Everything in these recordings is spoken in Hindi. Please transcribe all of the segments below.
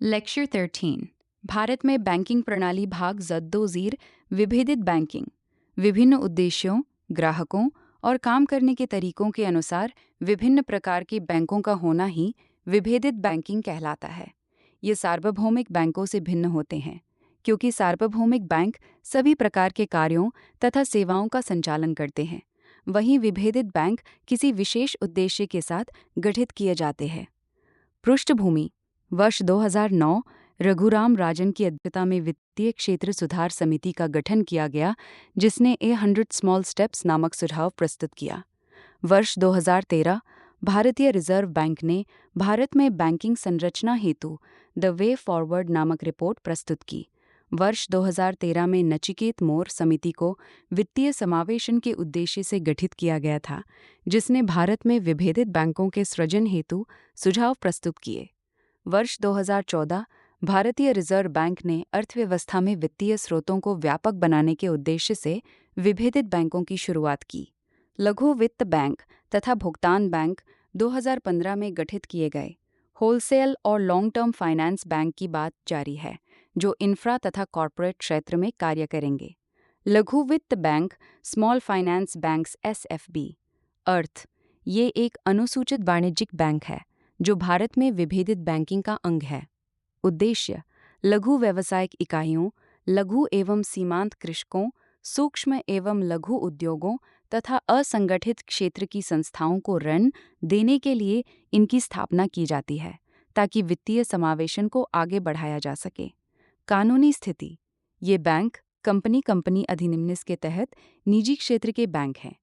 लेक्चर 13। भारत में बैंकिंग प्रणाली भाग जद्दोजीर विभेदित बैंकिंग। विभिन्न उद्देश्यों, ग्राहकों और काम करने के तरीकों के अनुसार विभिन्न प्रकार के बैंकों का होना ही विभेदित बैंकिंग कहलाता है। ये सार्वभौमिक बैंकों से भिन्न होते हैं क्योंकि सार्वभौमिक बैंक सभी प्रकार के कार्यों तथा सेवाओं का संचालन करते हैं। वहीं विभेदित बैंक किसी विशेष उद्देश्य के साथ गठित किए जाते हैं। पृष्ठभूमि: वर्ष 2009 रघुराम राजन की अध्यक्षता में वित्तीय क्षेत्र सुधार समिति का गठन किया गया, जिसने 100 स्मॉल स्टेप्स नामक सुझाव प्रस्तुत किया। वर्ष 2013 भारतीय रिजर्व बैंक ने भारत में बैंकिंग संरचना हेतु द वे फॉरवर्ड नामक रिपोर्ट प्रस्तुत की। वर्ष 2013 में नचिकेत मोर समिति को वित्तीय समावेशन के उद्देश्य से गठित किया गया था, जिसने भारत में विभेदित बैंकों के सृजन हेतु सुझाव प्रस्तुत किए। वर्ष 2014 भारतीय रिजर्व बैंक ने अर्थव्यवस्था में वित्तीय स्रोतों को व्यापक बनाने के उद्देश्य से विभेदित बैंकों की शुरुआत की। लघु वित्त बैंक तथा भुगतान बैंक 2015 में गठित किए गए। होलसेल और लॉन्ग टर्म फाइनेंस बैंक की बात जारी है, जो इंफ्रा तथा कॉरपोरेट क्षेत्र में कार्य करेंगे। लघु वित्त bank small finance banks SFB। अर्थ: ये एक अनुसूचित वाणिज्यिक बैंक है जो भारत में विभेदित बैंकिंग का अंग है। उद्देश्य: लघु व्यावसायिक इकाइयों, लघु एवं सीमांत कृषकों, सूक्ष्म एवं लघु उद्योगों तथा असंगठित क्षेत्र की संस्थाओं को ऋण देने के लिए इनकी स्थापना की जाती है, ताकि वित्तीय समावेशन को आगे बढ़ाया जा सके। कानूनी स्थिति: ये बैंक कंपनी अधिनियम के तहत निजी क्षेत्र के बैंक हैं।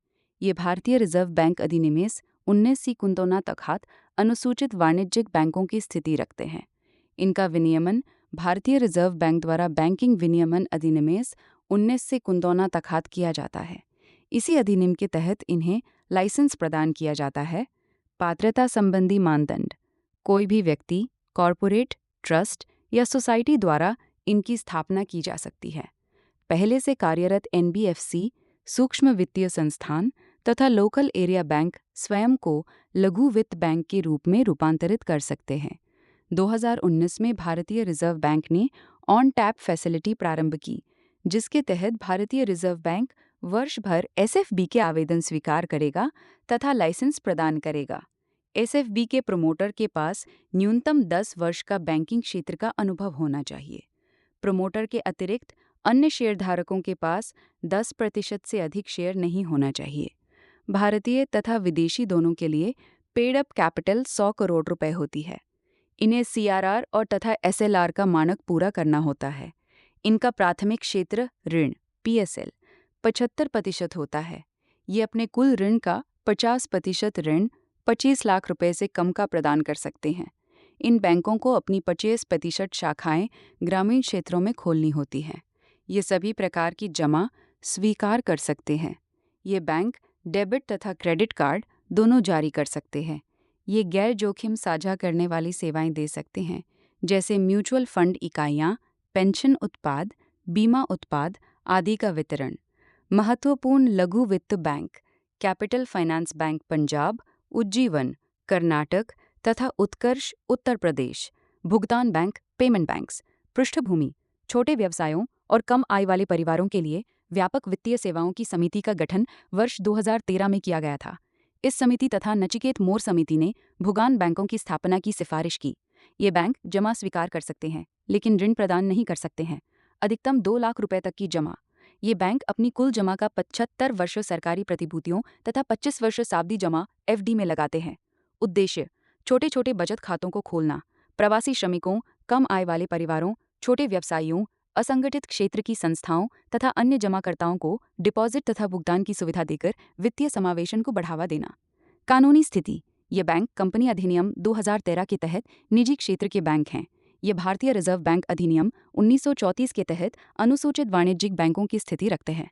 ये भारतीय रिजर्व बैंक अधिनियम 1959 तहत अनुसूचित वाणिज्यिक बैंकों की स्थिति रखते हैं। इनका विनियमन भारतीय रिजर्व बैंक द्वारा बैंकिंग विनियमन अधिनियम 1959 तहत किया जाता है। इसी अधिनियम के तहत इन्हें लाइसेंस प्रदान किया जाता है। पात्रता संबंधी मानदंड: कोई भी व्यक्ति, कॉरपोरेट, ट्रस्ट या सोसाइटी द्वारा इनकी स्थापना की जा सकती है। पहले से कार्यरत NBFC, सूक्ष्म वित्तीय संस्थान तथा लोकल एरिया बैंक स्वयं को लघु वित्त बैंक के रूप में रूपांतरित कर सकते हैं। 2019 में भारतीय रिजर्व बैंक ने ऑन टैप फैसिलिटी प्रारंभ की, जिसके तहत भारतीय रिजर्व बैंक वर्ष भर SFB के आवेदन स्वीकार करेगा तथा लाइसेंस प्रदान करेगा। SFB के प्रमोटर के पास न्यूनतम 10 वर्ष का बैंकिंग क्षेत्र का अनुभव होना चाहिए। प्रमोटर के अतिरिक्त अन्य शेयरधारकों के पास 10% से अधिक शेयर नहीं होना चाहिए। भारतीय तथा विदेशी दोनों के लिए पेड अप कैपिटल 100 करोड़ रुपए होती है। इन्हें CRR और तथा SLR का मानक पूरा करना होता है। इनका प्राथमिक क्षेत्र ऋण PSL 75% होता है। ये अपने कुल ऋण का 50% ऋण 25 लाख रुपए से कम का प्रदान कर सकते हैं। इन बैंकों को अपनी 25% शाखाएं ग्रामीण क्षेत्रों में खोलनी होती हैं। ये सभी प्रकार की जमा स्वीकार कर सकते हैं। ये बैंक डेबिट तथा क्रेडिट कार्ड दोनों जारी कर सकते हैं। ये गैर जोखिम साझा करने वाली सेवाएं दे सकते हैं, जैसे म्यूचुअल फंड इकाइयां, पेंशन उत्पाद, बीमा उत्पाद आदि का वितरण। महत्वपूर्ण लघु वित्त bank capital finance bank Punjab, Ujjivan Karnataka तथा उत्कर्ष उत्तर प्रदेश। भुगतान बैंक पेमेंट बैंक्स। पृष्ठभूमि: छोटे व्यवसायों और कम आय वाले परिवारों के लिए व्यापक वित्तीय सेवाओं की समिति का गठन वर्ष 2013 में किया गया था। इस समिति तथा नचिकेत मोर समिति ने भुगतान बैंकों की स्थापना की सिफारिश की। ये बैंक जमा स्वीकार कर सकते हैं, लेकिन ऋण प्रदान नहीं कर सकते हैं। अधिकतम 2 लाख रुपए तक की जमा। ये बैंक अपनी कुल जमा का 75 वर्ष सरकारी प्रतिभूतियों तथा 25 वर्ष सावधि जमा FD में लगाते हैं। उद्देश्य: छोटे छोटे बचत खातों को खोलना, प्रवासी श्रमिकों, कम आय वाले परिवारों, छोटे व्यवसायियों, असंगठित क्षेत्र की संस्थाओं तथा अन्य जमाकर्ताओं को डिपॉजिट तथा भुगतान की सुविधा देकर वित्तीय समावेशन को बढ़ावा देना। कानूनी स्थिति: ये बैंक कंपनी अधिनियम 2013 के तहत निजी क्षेत्र के बैंक हैं। ये भारतीय रिजर्व बैंक अधिनियम 1934 के तहत अनुसूचित वाणिज्यिक बैंकों की स्थिति रखते हैं।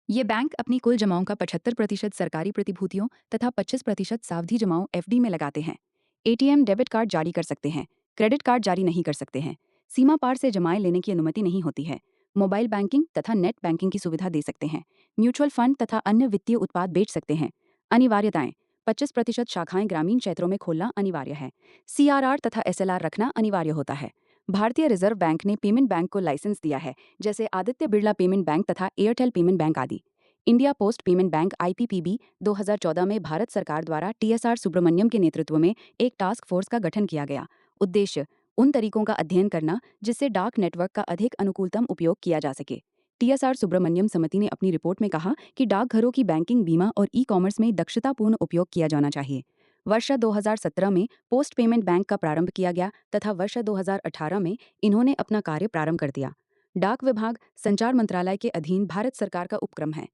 ये बैंक अपनी कुल जमाओं का 75% सरकारी प्रतिभूतियों तथा 25% सावधि जमाओं एफडी में लगाते हैं। एटीएम डेबिट कार्ड जारी कर सकते हैं, क्रेडिट कार्ड जारी नहीं कर सकते हैं। सीमा पार से जमाएं लेने की अनुमति नहीं होती है। मोबाइल बैंकिंग तथा नेट बैंकिंग की सुविधा दे सकते हैं। म्यूचुअल फंड तथा अन्य वित्तीय उत्पाद बेच सकते हैं। अनिवार्यताएं 25% शाखाएं ग्रामीण क्षेत्रों में खोलना अनिवार्य है। सीआरआर तथा एसएलआर रखना अनिवार्य होता है। भारतीय रिजर्व बैंक ने पेमेंट बैंक को लाइसेंस दिया है, जैसे आदित्य बिरला पेमेंट बैंक तथा एयरटेल पेमेंट बैंक आदि। India post payment bank IPPB 2014 में भारत सरकार द्वारा टीएसआर सुब्रमण्यम के नेतृत्व में एक टास्क फोर्स का गठन किया गया। उद्देश्य उन तरीकों का अध्ययन करना जिससे डाक नेटवर्क का अधिक अनुकूलतम उपयोग किया जा सके। टीएसआर सुब्रमण्यम समिति ने अपनी रिपोर्ट में कहा कि डाकघरों की बैंकिंग, बीमा और ई कॉमर्स में दक्षतापूर्ण उपयोग किया जाना चाहिए। वर्ष 2017 में पोस्ट पेमेंट बैंक का प्रारंभ किया गया तथा वर्ष 2018 में इन्होंने अपना कार्य प्रारंभ कर दिया। डाक विभाग संचार मंत्रालय के अधीन भारत सरकार का उपक्रम है।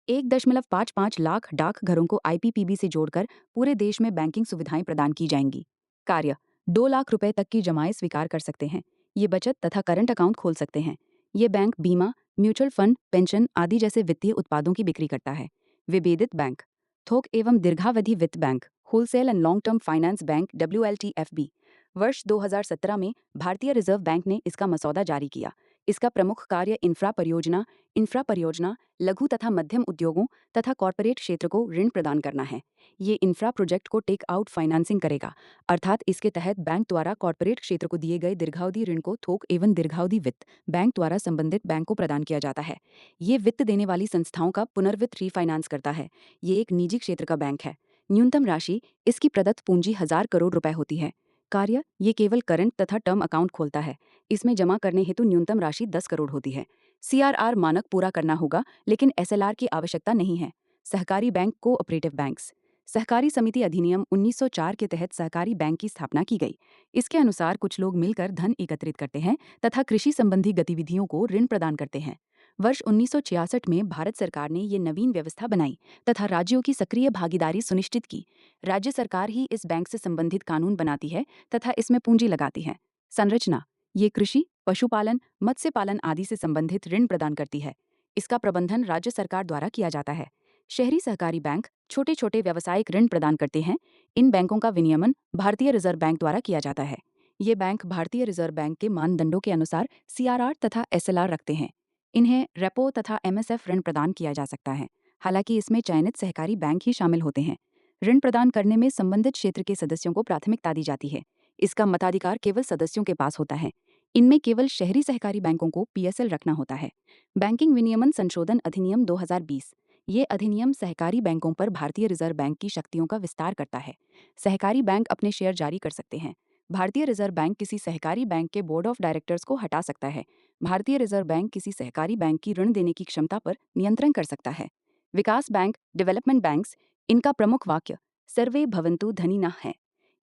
1.55 लाख डाकघरों को आईपीपीबी से जोड़कर पूरे देश में बैंकिंग सुविधाएं प्रदान की जाएंगी। कार्य 2 लाख रुपए तक की जमाएं स्वीकार कर सकते हैं। ये बचत तथा करंट अकाउंट खोल सकते हैं। ये बैंक बीमा, म्यूचुअल फंड, पेंशन आदि जैसे वित्तीय उत्पादों की बिक्री करता है। विभेदित बैंक थोक एवं दीर्घावधि वित्त bank, wholesale and long term finance bank WLTFB। वर्ष 2017 में भारतीय रिजर्व बैंक ने इसका मसौदा जारी किया। इसका प्रमुख कार्य इंफ्रा परियोजना, लघु तथा मध्यम उद्योगों तथा कॉरपोरेट क्षेत्र को ऋण प्रदान करना है। ये इंफ्रा प्रोजेक्ट को टेक आउट फाइनेंसिंग करेगा, अर्थात इसके तहत बैंक द्वारा कॉरपोरेट क्षेत्र को दिए गए दीर्घावधि ऋण को थोक एवं दीर्घावधि वित्त बैंक द्वारा संबंधित बैंक को प्रदान किया जाता है। ये वित्त देने वाली संस्थाओं का पुनर्वित्त रीफाइनेंस करता है। ये एक निजी क्षेत्र का बैंक है। न्यूनतम राशि इसकी प्रदत्त पूंजी 1000 करोड़ रुपए होती है। कार्य ये केवल करंट तथा टर्म अकाउंट खोलता है। इसमें जमा करने हेतु न्यूनतम राशि 10 करोड़ होती है। सीआरआर मानक पूरा करना होगा, लेकिन एसएलआर की आवश्यकता नहीं है। सहकारी बैंक कोऑपरेटिव बैंक्स सहकारी समिति अधिनियम 1904 के तहत सहकारी बैंक की स्थापना की गई। इसके अनुसार कुछ लोग मिलकर धन एकत्रित करते हैं तथा कृषि संबंधी गतिविधियों को ऋण प्रदान करते हैं। वर्ष 1966 में भारत सरकार ने ये नवीन व्यवस्था बनाई तथा राज्यों की सक्रिय भागीदारी सुनिश्चित की। राज्य सरकार ही इस बैंक से संबंधित कानून बनाती है तथा इसमें पूंजी लगाती है। संरचना ये कृषि, पशुपालन, मत्स्य पालन आदि से संबंधित ऋण प्रदान करती है। इसका प्रबंधन राज्य सरकार द्वारा किया जाता है। शहरी सहकारी बैंक छोटे छोटे व्यावसायिक ऋण प्रदान करते हैं। इन बैंकों का विनियमन भारतीय रिजर्व बैंक द्वारा किया जाता है। ये बैंक भारतीय रिजर्व बैंक के मानदंडों के अनुसार सीआरआर तथा एसएलआर रखते हैं। इन्हें रेपो तथा एमएसएफ ऋण प्रदान किया जा सकता है। हालांकि इसमें चयनित सहकारी बैंक ही शामिल होते हैं। ऋण प्रदान करने में संबंधित क्षेत्र के सदस्यों को प्राथमिकता दी जाती है। इसका मताधिकार केवल सदस्यों के पास होता है। इनमें केवल शहरी सहकारी बैंकों को पीएसएल रखना होता है। बैंकिंग विनियमन संशोधन अधिनियम 2020। ये अधिनियम सहकारी बैंकों पर भारतीय रिजर्व बैंक की शक्तियों का विस्तार करता है। सहकारी बैंक अपने शेयर जारी कर सकते हैं। भारतीय रिजर्व बैंक किसी सहकारी बैंक के बोर्ड ऑफ डायरेक्टर्स को हटा सकता है। भारतीय रिजर्व बैंक किसी सहकारी बैंक की ऋण देने की क्षमता पर नियंत्रण कर सकता है। विकास बैंक, डेवलपमेंट बैंक्स, इनका प्रमुख वाक्य सर्वे भवन्तु धनिनः है।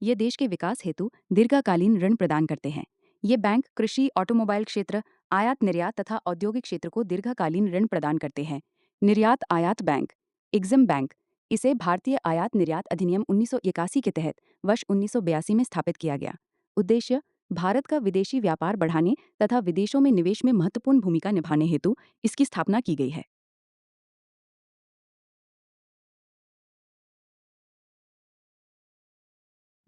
ये देश के विकास हेतु दीर्घकालीन ऋण प्रदान करते हैं। ये बैंक कृषि, ऑटोमोबाइल क्षेत्र, आयात निर्यात तथा औद्योगिक क्षेत्र को दीर्घकालीन ऋण प्रदान करते हैं। निर्यात आयात बैंक, एग्जिम बैंक, इसे भारतीय आयात निर्यात अधिनियम 1981 के तहत वर्ष 1982 में स्थापित किया गया। उद्देश्य भारत का विदेशी व्यापार बढ़ाने तथा विदेशों में निवेश में महत्वपूर्ण भूमिका निभाने हेतु इसकी स्थापना की गई है।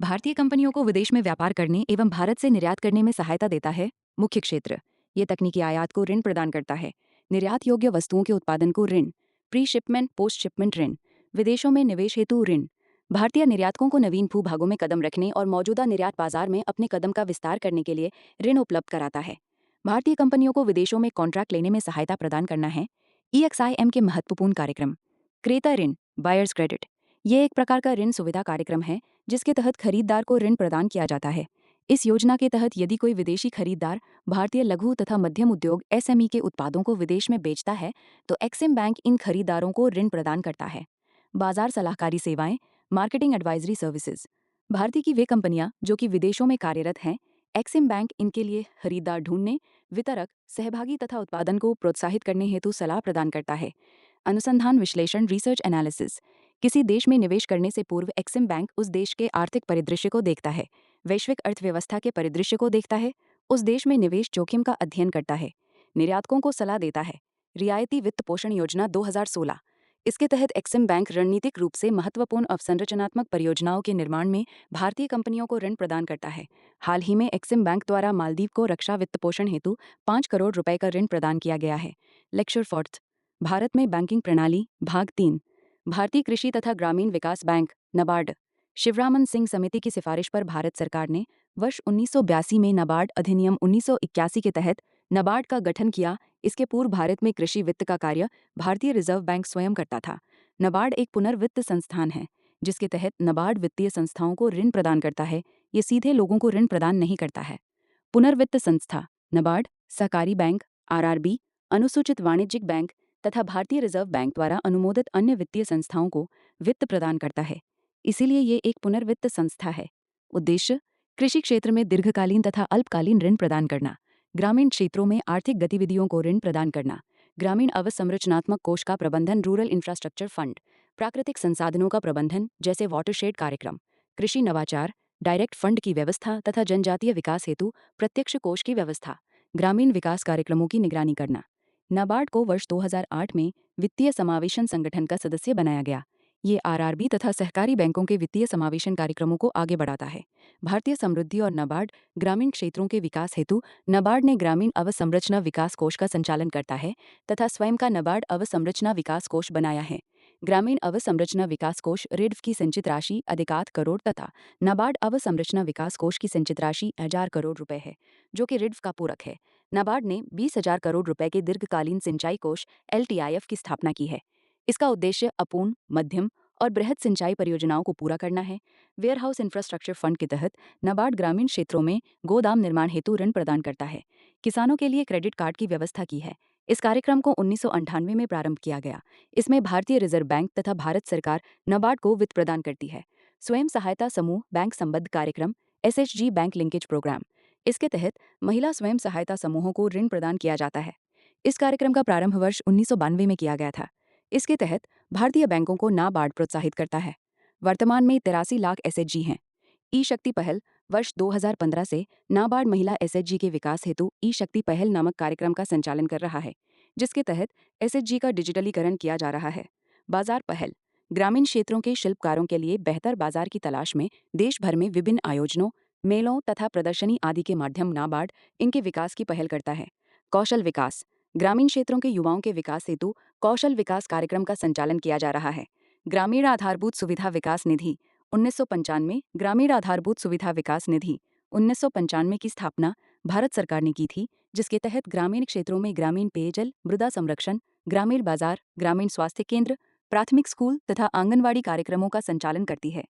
भारतीय कंपनियों को विदेश में व्यापार करने एवं भारत से निर्यात करने में सहायता देता है। मुख्य क्षेत्र ये तकनीकी आयात को ऋण प्रदान करता है। निर्यात योग्य वस्तुओं के उत्पादन को ऋण, प्री शिपमेंट पोस्ट शिपमेंट ऋण, विदेशों में निवेश हेतु ऋण। भारतीय निर्यातकों को नवीन भूभागों में कदम रखने और मौजूदा निर्यात बाजार में अपने कदम का विस्तार करने के लिए ऋण उपलब्ध कराता है। भारतीय कंपनियों को विदेशों में कॉन्ट्रैक्ट लेने में सहायता प्रदान करना है। EXIM के महत्वपूर्ण कार्यक्रम क्रेता ऋण, बायर्स क्रेडिट। ये एक प्रकार का ऋण सुविधा कार्यक्रम है जिसके तहत खरीदार को ऋण प्रदान किया जाता है। इस योजना के तहत यदि कोई विदेशी खरीदार भारतीय लघु तथा मध्यम उद्योग SME के उत्पादों को विदेश में बेचता है तो एक्सिम बैंक इन खरीदारों को ऋण प्रदान करता है। बाजार सलाहकारी सेवाएं, मार्केटिंग एडवाइजरी सर्विसेज। भारतीय की वे कंपनियां जो कि विदेशों में कार्यरत हैं, एक्सिम बैंक इनके लिए खरीदार ढूंढने, वितरक, सहभागी तथा उत्पादन को प्रोत्साहित करने हेतु सलाह प्रदान करता है। अनुसंधान विश्लेषण रिसर्च एनालिसिस। किसी देश में निवेश करने से पूर्व एक्सिम बैंक उस देश के आर्थिक परिदृश्य को देखता है, वैश्विक अर्थव्यवस्था के परिदृश्य को देखता है, उस देश में निवेश जोखिम का अध्ययन करता है, निर्यातकों को सलाह देता है, रियायती वित्त पोषण योजना 2016। इसके तहत एक्सिम बैंक रणनीतिक रूप से महत्वपूर्ण अवसंरचनात्मक परियोजनाओं के निर्माण में भारतीय कंपनियों को ऋण प्रदान करता है। हाल ही में एक्सिम बैंक द्वारा मालदीव को रक्षा वित्त पोषण हेतु 5 करोड़ रुपए का ऋण प्रदान किया गया है। लेक्चर फोर्थ, भारत में बैंकिंग प्रणाली, भाग 3। भारतीय कृषि तथा ग्रामीण विकास बैंक नाबार्ड। शिवरामन सिंह समिति की सिफारिश पर भारत सरकार ने वर्ष 1982 में नाबार्ड अधिनियम 1981 के तहत नाबार्ड का गठन किया। इसके पूर्व भारत में कृषि वित्त का कार्य भारतीय रिजर्व बैंक स्वयं करता था। नाबार्ड एक पुनर्वित्त संस्थान है, जिसके तहत नाबार्ड वित्तीय संस्थाओं को ऋण प्रदान करता है। ये सीधे लोगों को ऋण प्रदान नहीं करता है। पुनर्वित्त संस्था नाबार्ड सहकारी बैंक, आरआरबी, अनुसूचित वाणिज्यिक बैंक तथा भारतीय रिजर्व बैंक द्वारा अनुमोदित अन्य वित्तीय संस्थाओं को वित्त प्रदान करता है। इसीलिए ये एक पुनर्वित्त संस्था है। उद्देश्य, कृषि क्षेत्र में दीर्घकालीन तथा अल्पकालीन ऋण प्रदान करना, ग्रामीण क्षेत्रों में आर्थिक गतिविधियों को ऋण प्रदान करना, ग्रामीण अवसंरचनात्मक कोष का प्रबंधन, रूरल इंफ्रास्ट्रक्चर फंड, प्राकृतिक संसाधनों का प्रबंधन जैसे वाटरशेड कार्यक्रम, कृषि नवाचार, डायरेक्ट फंड की व्यवस्था तथा जनजातीय विकास हेतु प्रत्यक्ष कोष की व्यवस्था, ग्रामीण विकास कार्यक्रमों की निगरानी करना। नाबार्ड को वर्ष 2008 में वित्तीय समावेशन संगठन का सदस्य बनाया गया। ये आरआरबी तथा सहकारी बैंकों के वित्तीय समावेशन कार्यक्रमों को आगे बढ़ाता है। भारतीय समृद्धि और नाबार्ड ग्रामीण क्षेत्रों के विकास हेतु नाबार्ड ने ग्रामीण अवसंरचना विकास कोष का संचालन करता है तथा स्वयं का नाबार्ड अवसंरचना विकास कोष बनाया है। ग्रामीण अवसंरचना विकास कोष रिड्व की संचित राशि अधिकात करोड़ तथा नाबार्ड अवसंरचना विकास कोष की संचित राशि 1000 करोड़ रुपए है, जो कि रिड्व का पूरक है। नाबार्ड ने 20,000 करोड़ रुपए के दीर्घकालीन सिंचाई कोष LTIF की स्थापना की है। इसका उद्देश्य अपूर्ण, मध्यम और बृहद सिंचाई परियोजनाओं को पूरा करना है। वेयरहाउस इंफ्रास्ट्रक्चर फंड के तहत नाबार्ड ग्रामीण क्षेत्रों में गोदाम निर्माण हेतु ऋण प्रदान करता है। किसानों के लिए क्रेडिट कार्ड की व्यवस्था की है। इस कार्यक्रम को 1998 में प्रारंभ किया गया। इसमें भारतीय रिजर्व बैंक तथा भारत सरकार नाबार्ड को वित्त प्रदान करती है। स्वयं सहायता समूह बैंक संबद्ध कार्यक्रम SHG बैंक लिंकेज प्रोग्राम। इसके तहत महिला स्वयं सहायता समूहों को ऋण प्रदान किया जाता है। इस कार्यक्रम का प्रारंभ वर्ष 1992 में किया गया था। इसके तहत भारतीय बैंकों को नाबार्ड प्रोत्साहित करता है। वर्तमान में 83 लाख SHG हैं। ई शक्ति पहल वर्ष 2015 से नाबार्ड महिला SHG के विकास हेतु ई शक्ति पहल नामक कार्यक्रम का संचालन कर रहा है, जिसके तहत SHG का डिजिटलीकरण किया जा रहा है। बाजार पहल ग्रामीण क्षेत्रों के शिल्पकारों के लिए बेहतर बाजार की तलाश में देश भर में विभिन्न आयोजनों, मेलों तथा प्रदर्शनी आदि के माध्यम नाबार्ड इनके विकास की पहल करता है। कौशल विकास ग्रामीण क्षेत्रों के युवाओं के विकास हेतु कौशल विकास कार्यक्रम का संचालन किया जा रहा है। ग्रामीण आधारभूत सुविधा विकास निधि 1995, ग्रामीण आधारभूत सुविधा विकास निधि 1995 की स्थापना भारत सरकार ने की थी, जिसके तहत ग्रामीण क्षेत्रों में ग्रामीण पेयजल, मृदा संरक्षण, ग्रामीण बाजार, ग्रामीण स्वास्थ्य केंद्र, प्राथमिक स्कूल तथा आंगनवाड़ी कार्यक्रमों का संचालन करती है।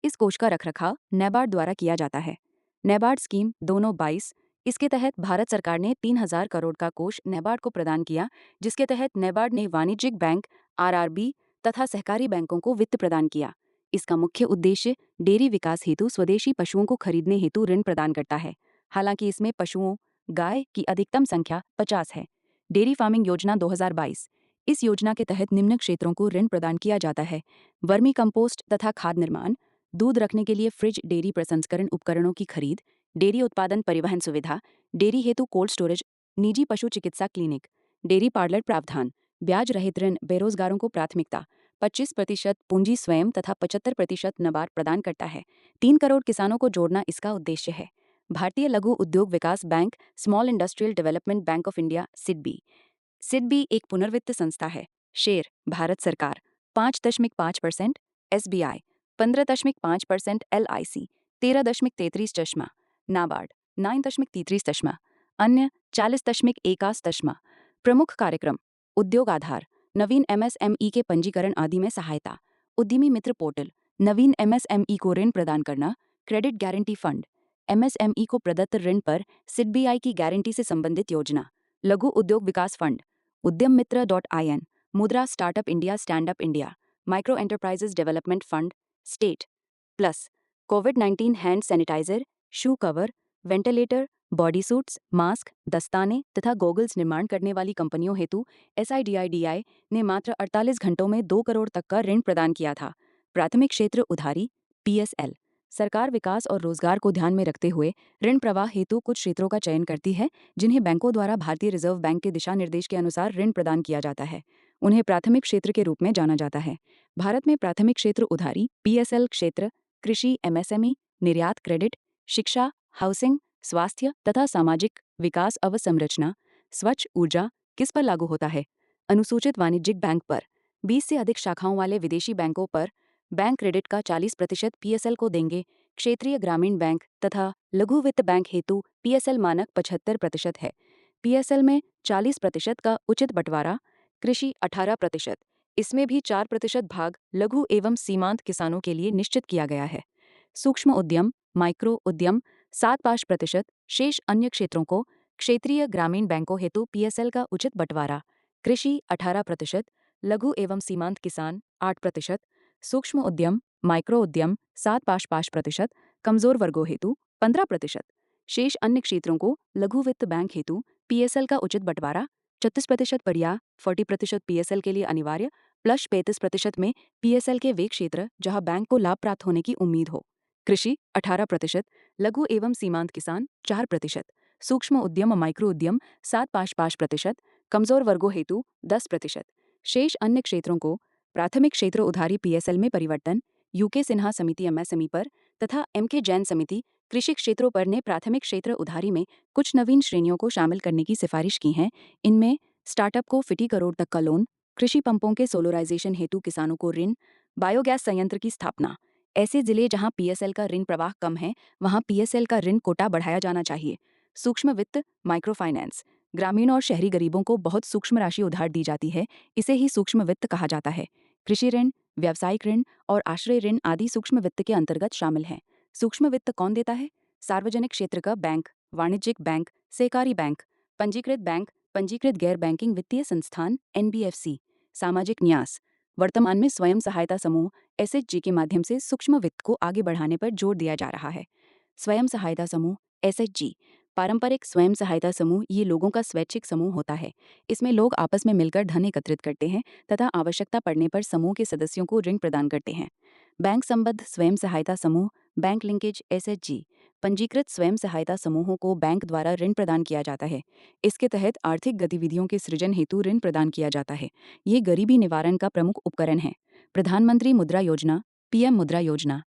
इस कोष का रखरखाव नाबार्ड द्वारा किया जाता है। नाबार्ड स्कीम दोनों 22। इसके तहत भारत सरकार ने 3,000 करोड़ का कोष नाबार्ड को प्रदान किया, जिसके तहत नाबार्ड ने वाणिज्यिक बैंक, आरआरबी तथा सहकारी बैंकों को वित्त प्रदान किया। इसका मुख्य उद्देश्य डेयरी विकास हेतु स्वदेशी पशुओं को खरीदने हेतु ऋण प्रदान करता है। हालांकि इसमें पशुओं, गाय की अधिकतम संख्या 50 है। डेयरी फार्मिंग योजना 2022। इस योजना के तहत निम्न क्षेत्रों को ऋण प्रदान किया जाता है: वर्मी कंपोस्ट तथा खाद निर्माण, दूध रखने के लिए फ्रिज, डेयरी प्रसंस्करण उपकरणों की खरीद, डेयरी उत्पादन परिवहन सुविधा, डेयरी हेतु कोल्ड स्टोरेज, निजी पशु चिकित्सा क्लिनिक, डेयरी पार्लर प्रावधान, ब्याज रहित ऋण बेरोजगारों को प्राथमिकता, 25% पूंजी स्वयं तथा 75% नाबार्ड प्रदान करता है। 3 करोड़ किसानों को जोड़ना इसका उद्देश्य है। भारतीय लघु उद्योग विकास bank, small industrial development bank of India SIDBI. SIDBI एक पुनर्वित्त संस्था है। शेयर भारत सरकार 5.5%, SBI 15.5%, LIC 13.33%, नाबार्ड 9.33%, अन्य 40.1%। प्रमुख कार्यक्रम उद्योग आधार, नवीन MSME के पंजीकरण आदि में सहायता, उद्यमी मित्र पोर्टल, नवीन MSME को ऋण प्रदान करना, क्रेडिट गारंटी फंड, MSME को प्रदत्त ऋण पर सिडबीआई की गारंटी से संबंधित योजना, लघु उद्योग विकास fund, Udyam Mitra .in, Mudra startup India, standup India, micro enterprises development fund, state plus, कोविड-19 hand sanitiser, shoe cover, ventilator, body suits, mask, दस्ताने तथा गॉगल्स निर्माण करने वाली कंपनियों हेतु SIDIDI ने मात्र 48 घंटों में 2 करोड़ तक का ऋण प्रदान किया था। प्राथमिक क्षेत्र उधारी PSL, सरकार विकास और रोजगार को ध्यान में रखते हुए ऋण प्रवाह हेतु कुछ क्षेत्रों का चयन करती है जिन्हें बैंकों द्वारा भारतीय रिजर्व बैंक के दिशा निर्देश के अनुसार ऋण प्रदान किया जाता है। उन्हें प्राथमिक क्षेत्र के रूप में जाना जाता है। भारत में प्राथमिक क्षेत्र उधारी पीएसएल क्षेत्र कृषि एमएसएमई, निर्यात क्रेडिट, शिक्षा, हाउसिंग, स्वास्थ्य तथा सामाजिक विकास अवसंरचना, स्वच्छ ऊर्जा किस पर लागू होता है? अनुसूचित वाणिज्यिक बैंक पर। 20 से अधिक शाखाओं वाले विदेशी बैंकों पर बैंक क्रेडिट का 40% पीएसएल को देंगे। क्षेत्रीय ग्रामीण बैंक तथा लघु वित्त बैंक हेतु पीएसएल मानक 75% है। पीएसएल में 40% का उचित बंटवारा, कृषि 18%। इसमें भी 4% भाग लघु एवं सीमांत किसानों के लिए निश्चित किया गया है। सूक्ष्म उद्यम, माइक्रो उद्यम 7-5%। शेष अन्य क्षेत्रों को क्षेत्रीय ग्रामीण बैंकों हेतु पीएसएल का उचित बंटवारा, कृषि 18%, लघु एवं सीमांत किसान 8%, सूक्ष्म उद्यम, माइक्रो उद्यम 7-5%, कमजोर वर्गों हेतु 15%। शेष अन्य क्षेत्रों को लघु वित्त बैंक हेतु पीएसएल का उचित बंटवारा 36% पर या 40% पीएसएल के लिए अनिवार्य, प्लस 35% में पीएसएल के वे क्षेत्र जहां बैंक को लाभ प्राप्त होने की उम्मीद हो। कृषि 18%, लघु एवं सीमांत किसान 4%, सूक्ष्म उद्यम और माइक्रो उद्यम 7-5%, कमजोर वर्गों हेतु 10%। शेष अन्य क्षेत्रों को प्राथमिक क्षेत्र उधारी पीएसएल में परिवर्तन यूके सिन्हा समिति एमएसएमई पर तथा एमके जैन समिति कृषि क्षेत्रों पर ने प्राथमिक क्षेत्र उधारी में कुछ नवीन श्रेणियों को शामिल करने की सिफारिश की है। इनमें स्टार्टअप को 50 करोड़ तक का लोन, कृषि पंपों के सोलराइजेशन हेतु किसानों को ऋण, बायोगैस संयंत्र की स्थापना। ऐसे जिले जहां पीएसएल का ऋण प्रवाह कम है वहां पीएसएल का ऋण कोटा बढ़ाया जाना चाहिए। सूक्ष्म वित्त, माइक्रो फाइनेंस, ग्रामीण और शहरी गरीबों को बहुत सूक्ष्म राशि उधार दी जाती है, इसे ही सूक्ष्म वित्त कहा जाता है। कृषि ऋण, व्यावसायिक ऋण और आश्रय ऋण आदि सूक्ष्म वित्त के अंतर्गत शामिल हैं। सूक्ष्म वित्त कौन देता है? सार्वजनिक क्षेत्र का बैंक, वाणिज्यिक बैंक, सहकारी बैंक, पंजीकृत बैंक, पंजीकृत गैर बैंकिंग वित्तीय संस्थान एनबीएफसी, सामाजिक न्यास। वर्तमान में स्वयं सहायता समूह एसएचजी के माध्यम से सूक्ष्म वित्त को आगे बढ़ाने पर जोर दिया जा रहा है। स्वयं सहायता समूह एसएचजी, पारंपरिक स्वयं सहायता समूह ये लोगों का स्वैच्छिक समूह होता है। इसमें लोग आपस में मिलकर धन एकत्रित करते हैं तथा आवश्यकता पड़ने पर समूह के सदस्यों को ऋण प्रदान करते हैं। बैंक संबद्ध स्वयं सहायता समूह, बैंक लिंकेज एसएचजी, पंजीकृत स्वयं सहायता समूहों को बैंक द्वारा ऋण प्रदान किया जाता है। इसके तहत आर्थिक गतिविधियों के सृजन हेतु ऋण प्रदान किया जाता है। ये गरीबी निवारण का प्रमुख उपकरण है। प्रधानमंत्री मुद्रा योजना, पीएम मुद्रा योजना।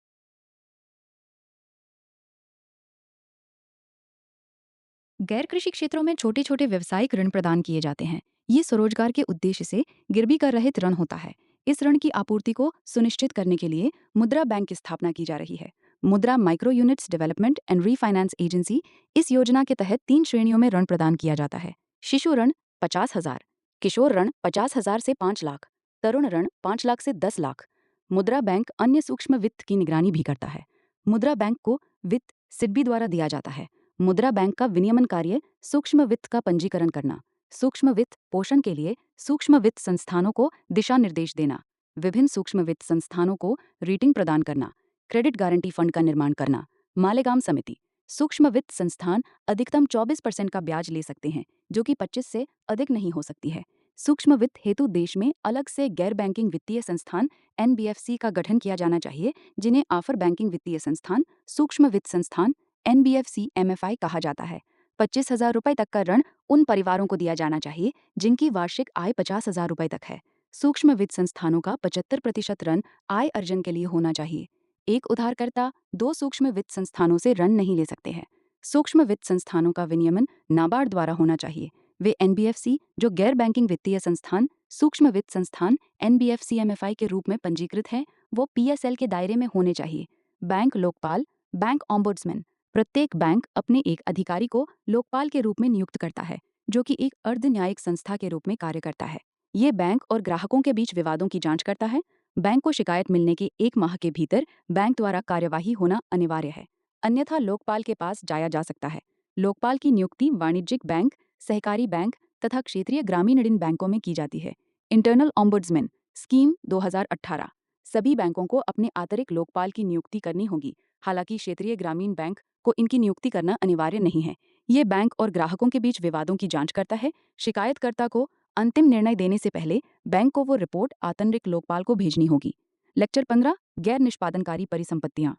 गैर कृषि क्षेत्रों में छोटे छोटे व्यावसायिक ऋण प्रदान किए जाते हैं। ये स्वरोजगार के उद्देश्य से गिरवी कर रहित ऋण होता है। इस ऋण की आपूर्ति को सुनिश्चित करने के लिए मुद्रा बैंक की स्थापना की जा रही है। मुद्रा micro units development and refinance agency. इस योजना के तहत 3 श्रेणियों में ऋण प्रदान किया जाता है। शिशु ऋण 50,000, किशोर ऋण 50,000 से 5 लाख, तरुण ऋण 5 लाख से 10 लाख। मुद्रा बैंक अन्य सूक्ष्म वित्त की निगरानी भी करता है। मुद्रा बैंक को वित्त सिडबी द्वारा दिया जाता है। मुद्रा बैंक का विनियमन कार्य सूक्ष्म वित्त का पंजीकरण करना, सूक्ष्म वित्त पोषण के लिए सूक्ष्म वित्त संस्थानों को दिशा निर्देश देना, विभिन्न सूक्ष्म वित्त संस्थानों को रेटिंग प्रदान करना, क्रेडिट गारंटी फंड का निर्माण करना। मालेगाम समिति। सूक्ष्म वित्त संस्थान अधिकतम 24% का ब्याज ले सकते हैं, जो कि 25 से अधिक नहीं हो सकती है। सूक्ष्म वित्त हेतु देश में अलग से गैर बैंकिंग वित्तीय संस्थान एनबीएफसी का गठन किया जाना चाहिए, जिन्हें ऑफर बैंकिंग वित्तीय संस्थान, सूक्ष्म वित्त संस्थान एनबीएफसी एमएफआई कहा जाता है। 25,000 रुपए तक का ऋण उन परिवारों को दिया जाना चाहिए जिनकी वार्षिक आय 50,000 रुपए तक है। सूक्ष्म वित्त संस्थानों का 75% ऋण आय अर्जन के लिए होना चाहिए। एक उधारकर्ता 2 सूक्ष्म वित्त संस्थानों से ऋण नहीं ले सकते हैं। सूक्ष्म वित्त संस्थानों का विनियमन नाबार्ड द्वारा होना चाहिए। वे एनबीएफसी जो गैर बैंकिंग वित्तीय संस्थान सूक्ष्म वित्त संस्थान एनबीएफसी एमएफआई के रूप में पंजीकृत है, वो पीएसएल के दायरे में होने चाहिए। Bank Lokpal, bank ombudsman. प्रत्येक बैंक अपने एक अधिकारी को लोकपाल के रूप में नियुक्त करता है, जो कि एक अर्ध न्यायिक संस्था के रूप में कार्य करता है। ये बैंक और ग्राहकों के बीच विवादों की जांच करता है। बैंक को शिकायत मिलने के 1 माह के भीतर बैंक द्वारा कार्यवाही होना अनिवार्य है, अन्यथा लोकपाल के पास जाया जा सकता है। लोकपाल की नियुक्ति वाणिज्यिक बैंक, सहकारी बैंक तथा क्षेत्रीय ग्रामीण ऋण बैंकों में की जाती है। Internal ombudsman scheme 2018। सभी बैंकों को अपने आंतरिक लोकपाल की नियुक्ति करनी होगी, हालांकि क्षेत्रीय ग्रामीण बैंक को इनकी नियुक्ति करना अनिवार्य नहीं है। ये बैंक और ग्राहकों के बीच विवादों की जांच करता है। शिकायतकर्ता को अंतिम निर्णय देने से पहले बैंक को वो रिपोर्ट आंतरिक लोकपाल को भेजनी होगी। लेक्चर 15 गैर निष्पादनकारी परिसंपत्तियां।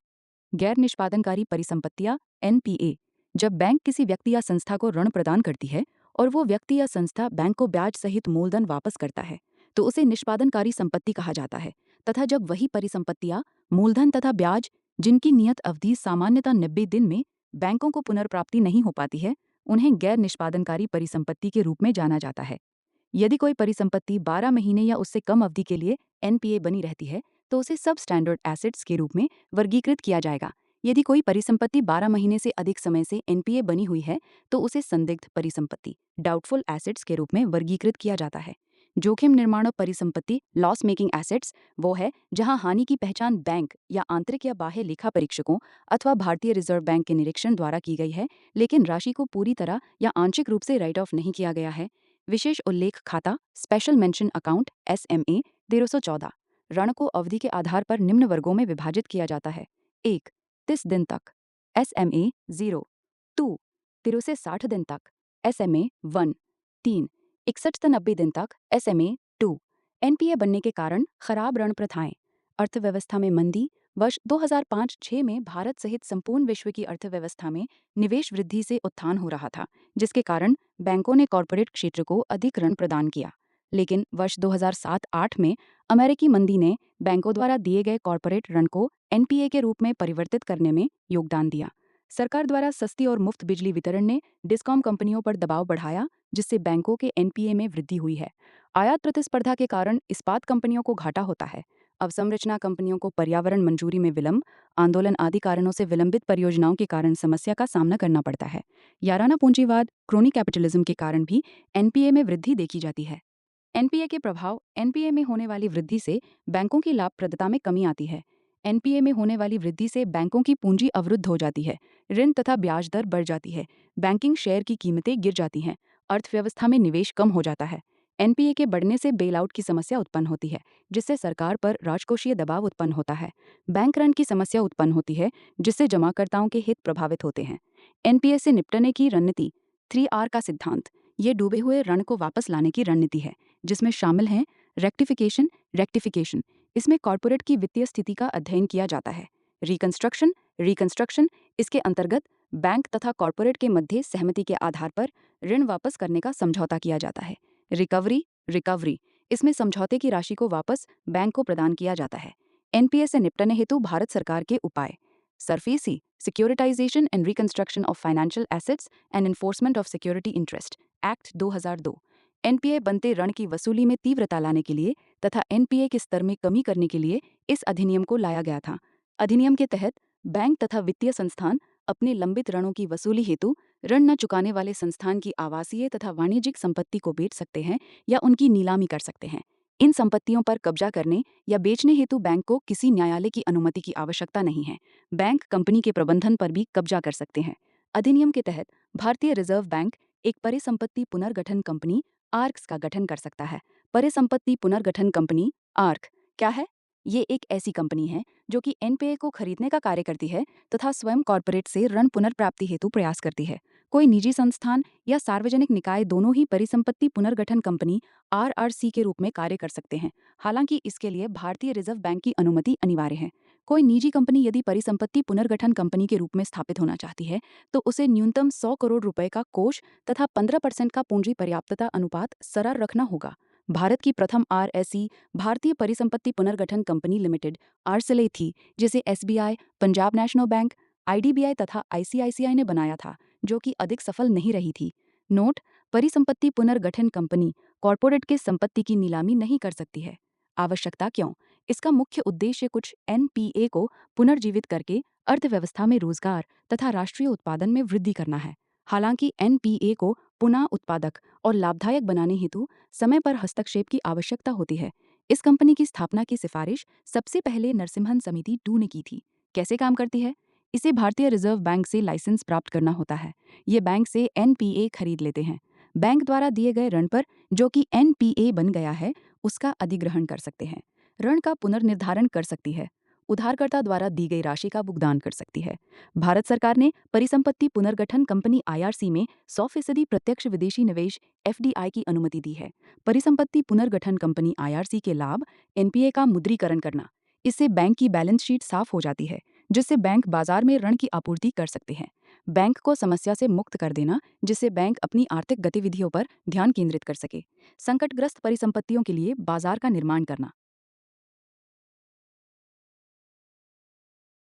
गैर निष्पादनकारी परिसंपत्तियां NPA। जब बैंक किसी व्यक्ति या संस्था को ऋण प्रदान करती है और वो व्यक्ति या संस्था बैंक को ब्याज सहित मूलधन वापस करता है तो उसे निष्पादनकारी संपत्ति कहा जाता है। तथा जब वही परिसंपत्तियां मूलधन तथा ब्याज जिनकी नियत अवधि सामान्यतः 90 दिन में बैंकों को पुनर्प्राप्ति नहीं हो पाती है उन्हें गैर निष्पादनकारी परिसंपत्ति के रूप में जाना जाता है। यदि कोई परिसंपत्ति 12 महीने या उससे कम अवधि के लिए NPA बनी रहती है तो उसे सब स्टैंडर्ड एसेट्स के रूप में वर्गीकृत किया जाएगा। यदि कोई परिसंपत्ति 12 महीने से अधिक समय से NPA बनी हुई है तो उसे संदिग्ध परिसंपत्ति डाउटफुल एसेट्स के रूप में वर्गीकृत किया जाता है। जोखिम निर्माण परिसंपत्ति लॉस मेकिंग एसेट्स वो है जहां हानि की पहचान बैंक या आंतरिक या बाह्य लेखा परीक्षकों अथवा भारतीय रिजर्व बैंक के निरीक्षण द्वारा की गई है लेकिन राशि को पूरी तरह या आंशिक रूप से राइट ऑफ नहीं किया गया है। विशेष उल्लेख खाता स्पेशल मेंशन अकाउंट SMA 1314। ऋण को अवधि के आधार पर निम्न वर्गों में विभाजित किया जाता है। 1 30 दिन तक SMA 0। 2 30 से 60 दिन तक SMA 1। 3 61 से 90 दिन तक SMA 2। NPA बनने के कारण खराब ऋण प्रथाएं। अर्थव्यवस्था में मंदी। वर्ष 2005-6 में भारत सहित संपूर्ण विश्व की अर्थव्यवस्था में निवेश वृद्धि से उत्थान हो रहा था जिसके कारण बैंकों ने कॉरपोरेट क्षेत्र को अधिक ऋण प्रदान किया। लेकिन वर्ष 2007-8 में अमेरिकी मंदी ने बैंकों द्वारा दिए गए कॉरपोरेट ऋण को NPA के रूप में परिवर्तित करने में योगदान दिया। सरकार द्वारा सस्ती और मुफ्त बिजली वितरण ने डिस्कॉम कंपनियों पर दबाव बढ़ाया जिससे बैंकों के NPA में वृद्धि हुई है। आयात प्रतिस्पर्धा के कारण इस्पात कंपनियों को घाटा होता है। अवसंरचना कंपनियों को पर्यावरण मंजूरी में विलंब, आंदोलन आदि कारणों से विलंबित परियोजनाओं के कारण समस्या का सामना करना पड़ता है। याराना पूंजीवाद क्रोनी कैपिटलिज्म के कारण भी NPA में वृद्धि देखी जाती है। NPA के प्रभाव। NPA में होने वाली वृद्धि से बैंकों की लाभप्रदता में कमी आती है। NPA में होने वाली वृद्धि से बैंकों की पूंजी अवरुद्ध हो जाती है, ऋण तथा ब्याज दर बढ़ जाती है, बैंकिंग शेयर की कीमतें गिर जाती हैं, अर्थव्यवस्था में निवेश कम हो जाता है। NPA के बढ़ने से बेल आउट की समस्या उत्पन्न होती है जिससे सरकार पर राजकोषीय दबाव उत्पन्न होता है। बैंक ऋण की समस्या उत्पन्न होती है जिससे जमाकर्ताओं के हित प्रभावित होते हैं। NPA से निपटने की रणनीति 3R का सिद्धांत। ये डूबे हुए ऋण को वापस लाने की रणनीति है जिसमें शामिल हैं रेक्टिफिकेशन। इसमें कॉरपोरेट की वित्तीय स्थिति का अध्ययन किया जाता है। रिकंस्ट्रक्शन। इसके अंतर्गत बैंक तथा कॉरपोरेट के मध्य सहमति के आधार पर ऋण वापस करने का समझौता किया जाता है। रिकवरी। इसमें समझौते की राशि को वापस बैंक को प्रदान किया जाता है। NPA से निपटने हेतु भारत सरकार के उपाय। SARFAESI securitisation and reconstruction of financial assets and enforcement of security interest act 2002। NPA बनते ऋण की वसूली में तीव्रता लाने के लिए तथा NPA के स्तर में कमी करने के लिए इस अधिनियम को लाया गया था। अधिनियम के तहत बैंक तथा वित्तीय संस्थान अपने लंबित ऋणों की वसूली हेतु ऋण न चुकाने वाले संस्थान की आवासीय तथा वाणिज्यिक संपत्ति को बेच सकते हैं या उनकी नीलामी कर सकते हैं। इन संपत्तियों पर कब्जा करने या बेचने हेतु बैंक को किसी न्यायालय की अनुमति की आवश्यकता नहीं है। बैंक कंपनी के प्रबंधन पर भी कब्जा कर सकते हैं। अधिनियम के तहत भारतीय रिजर्व बैंक एक परिसंपत्ति पुनर्गठन कंपनी आर्क्स का गठन कर सकता है। परिसंपत्ति पुनर्गठन कंपनी आर्क क्या है? ये एक ऐसी कंपनी है जो कि NPA को खरीदने का कार्य करती है तथा स्वयं कॉरपोरेट से ऋण पुनर्प्राप्ति हेतु प्रयास करती है। कोई निजी संस्थान या सार्वजनिक निकाय दोनों ही परिसंपत्ति पुनर्गठन कंपनी RRC के रूप में कार्य कर सकते हैं। हालांकि इसके लिए भारतीय रिजर्व बैंक की अनुमति अनिवार्य है। कोई निजी कंपनी यदि परिसंपत्ति पुनर्गठन कंपनी के रूप में स्थापित होना चाहती है तो उसे न्यूनतम 100 करोड़ रुपए का कोष तथा 15% का पूंजी पर्याप्तता अनुपात सरार रखना होगा। भारत की प्रथम RSE भारतीय परिसंपत्ति पुनर्गठन कंपनी लिमिटेड आरसीएल थी जिसे SBI, Punjab national bank, IDBI तथा ICICI ने बनाया था जो कि अधिक सफल नहीं रही थी। नोट: परिसंपत्ति पुनर्गठन कंपनी कॉरपोरेट के संपत्ति की नीलामी नहीं कर सकती है। आवश्यकता क्यों? इसका मुख्य उद्देश्य कुछ NPA को पुनर्जीवित करके अर्थव्यवस्था में रोजगार तथा राष्ट्रीय उत्पादन में वृद्धि करना है। हालांकि NPA को पुनः उत्पादक और लाभदायक बनाने हेतु समय पर हस्तक्षेप की आवश्यकता होती है। इस कंपनी की स्थापना की सिफारिश सबसे पहले नरसिम्हन समिति 2 ने की थी। कैसे काम करती है? इसे भारतीय रिजर्व बैंक से लाइसेंस प्राप्त करना होता है। ये बैंक से NPA खरीद लेते हैं। बैंक द्वारा दिए गए ऋण पर जो कि NPA बन गया है उसका अधिग्रहण कर सकते हैं। ऋण का पुनर्निर्धारण कर सकती है। उधारकर्ता द्वारा दी गई राशि का भुगतान कर सकती है। भारत सरकार ने परिसंपत्ति पुनर्गठन कंपनी IRC में 100% प्रत्यक्ष विदेशी निवेश FDI की अनुमति दी है। परिसंपत्ति पुनर्गठन कंपनी IRC के लाभ: NPA का मुद्रीकरण करना। इससे बैंक की बैलेंस शीट साफ हो जाती है जिससे बैंक बाजार में ऋण की आपूर्ति कर सकते हैं। बैंक को समस्या से मुक्त कर देना, जिससे बैंक अपनी आर्थिक गतिविधियों पर ध्यान केंद्रित कर सके। संकटग्रस्त परिसंपत्तियों के लिए बाजार का निर्माण करना।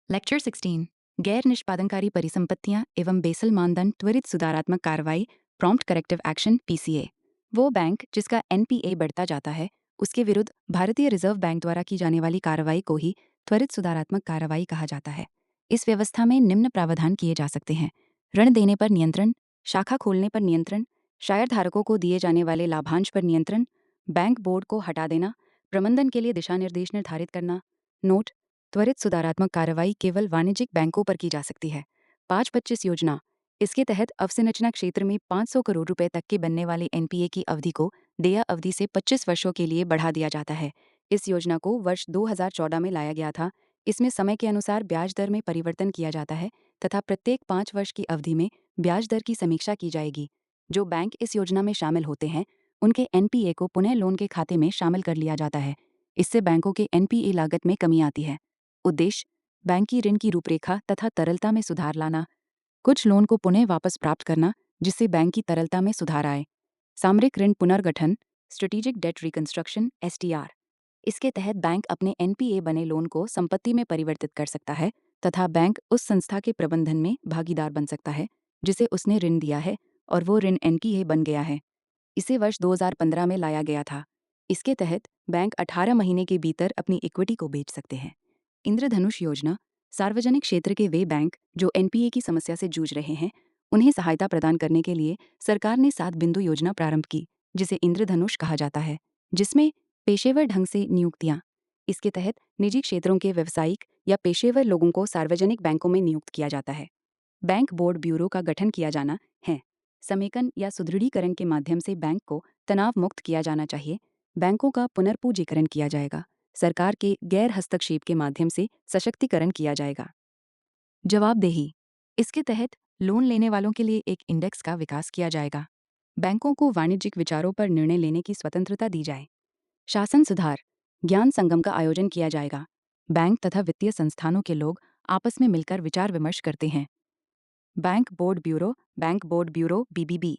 लेक्चर 16। गैर निष्पादनकारी परिसंपत्तियां एवं बेसल मानदंड त्वरित सुधारात्मक कार्रवाई, प्रॉम्प्ट करेक्टिव एक्शन पीसीए। वो बैंक जिसका एनपीए बढ़ता जाता है, उसके विरुद्ध भारतीय रिजर्व बैंक द्वारा की जाने वाली कार्रवाई को ही त्वरित सुधारात्मक कार्रवाई कहा जाता है। इस व्यवस्था में निम्न प्रावधान किए जा सकते हैं: ऋण देने पर नियंत्रण, शाखा खोलने पर नियंत्रण, शेयर धारकों को दिए जाने वाले लाभांश पर नियंत्रण, बैंक बोर्ड को हटा देना, प्रबंधन के लिए दिशा निर्देश निर्धारित करना। नोट: त्वरित सुधारात्मक कार्रवाई केवल वाणिज्यिक बैंकों पर की जा सकती है। 5-25 योजना। इसके तहत अवसंरचना क्षेत्र में 500 करोड़ रुपए तक के बनने वाले एनपीए की अवधि को देय अवधि से 25 वर्षों के लिए बढ़ा दिया जाता है। इस योजना को वर्ष 2014 में लाया गया था। इसमें समय के अनुसार ब्याज दर में परिवर्तन किया जाता है तथा प्रत्येक 5 वर्ष की अवधि में ब्याज दर की समीक्षा की जाएगी। जो बैंक इस योजना में शामिल होते हैं, उनके एनपीए को पुनः लोन के खाते में शामिल कर लिया जाता है। इससे बैंकों के एनपीए लागत में कमी आती है। उद्देश्य: बैंक की ऋण की रूपरेखा तथा तरलता में सुधार लाना, कुछ लोन को पुनः वापस प्राप्त करना, जिससे बैंक की तरलता में सुधार आए। सामरिक ऋण पुनर्गठन, स्ट्रेटेजिक डेट रिकंस्ट्रक्शन एसटीआर। इसके तहत बैंक अपने एनपीए बने लोन को संपत्ति में परिवर्तित कर सकता है तथा बैंक उस संस्था के प्रबंधन में भागीदार बन सकता है जिसे उसने ऋण दिया है और वो ऋण एनपीए बन गया है। इसे वर्ष 2015 में लाया गया था। इसके तहत बैंक 18 महीने के भीतर अपनी इक्विटी को बेच सकते हैं। इंद्रधनुष योजना। सार्वजनिक क्षेत्र के वे बैंक जो एनपीए की समस्या से जूझ रहे हैं, उन्हें सहायता प्रदान करने के लिए सरकार ने 7 बिंदु योजना प्रारंभ की, जिसे इंद्रधनुष कहा जाता है, जिसमें पेशेवर ढंग से नियुक्तियां। इसके तहत निजी क्षेत्रों के व्यावसायिक या पेशेवर लोगों को सार्वजनिक बैंकों में नियुक्त किया जाता है। बैंक बोर्ड ब्यूरो का गठन किया जाना है। समेकन या सुदृढ़ीकरण के माध्यम से बैंक को तनाव मुक्त किया जाना चाहिए। बैंकों का पुनर्पूंजीकरण किया जाएगा। सरकार के गैर हस्तक्षेप के माध्यम से सशक्तिकरण किया जाएगा। जवाबदेही। इसके तहत लोन लेने वालों के लिए एक इंडेक्स का विकास किया जाएगा। बैंकों को वाणिज्यिक विचारों पर निर्णय लेने की स्वतंत्रता दी जाए। शासन सुधार। ज्ञान संगम का आयोजन किया जाएगा। बैंक तथा वित्तीय संस्थानों के लोग आपस में मिलकर विचार विमर्श करते हैं। Bank board bureau BBB.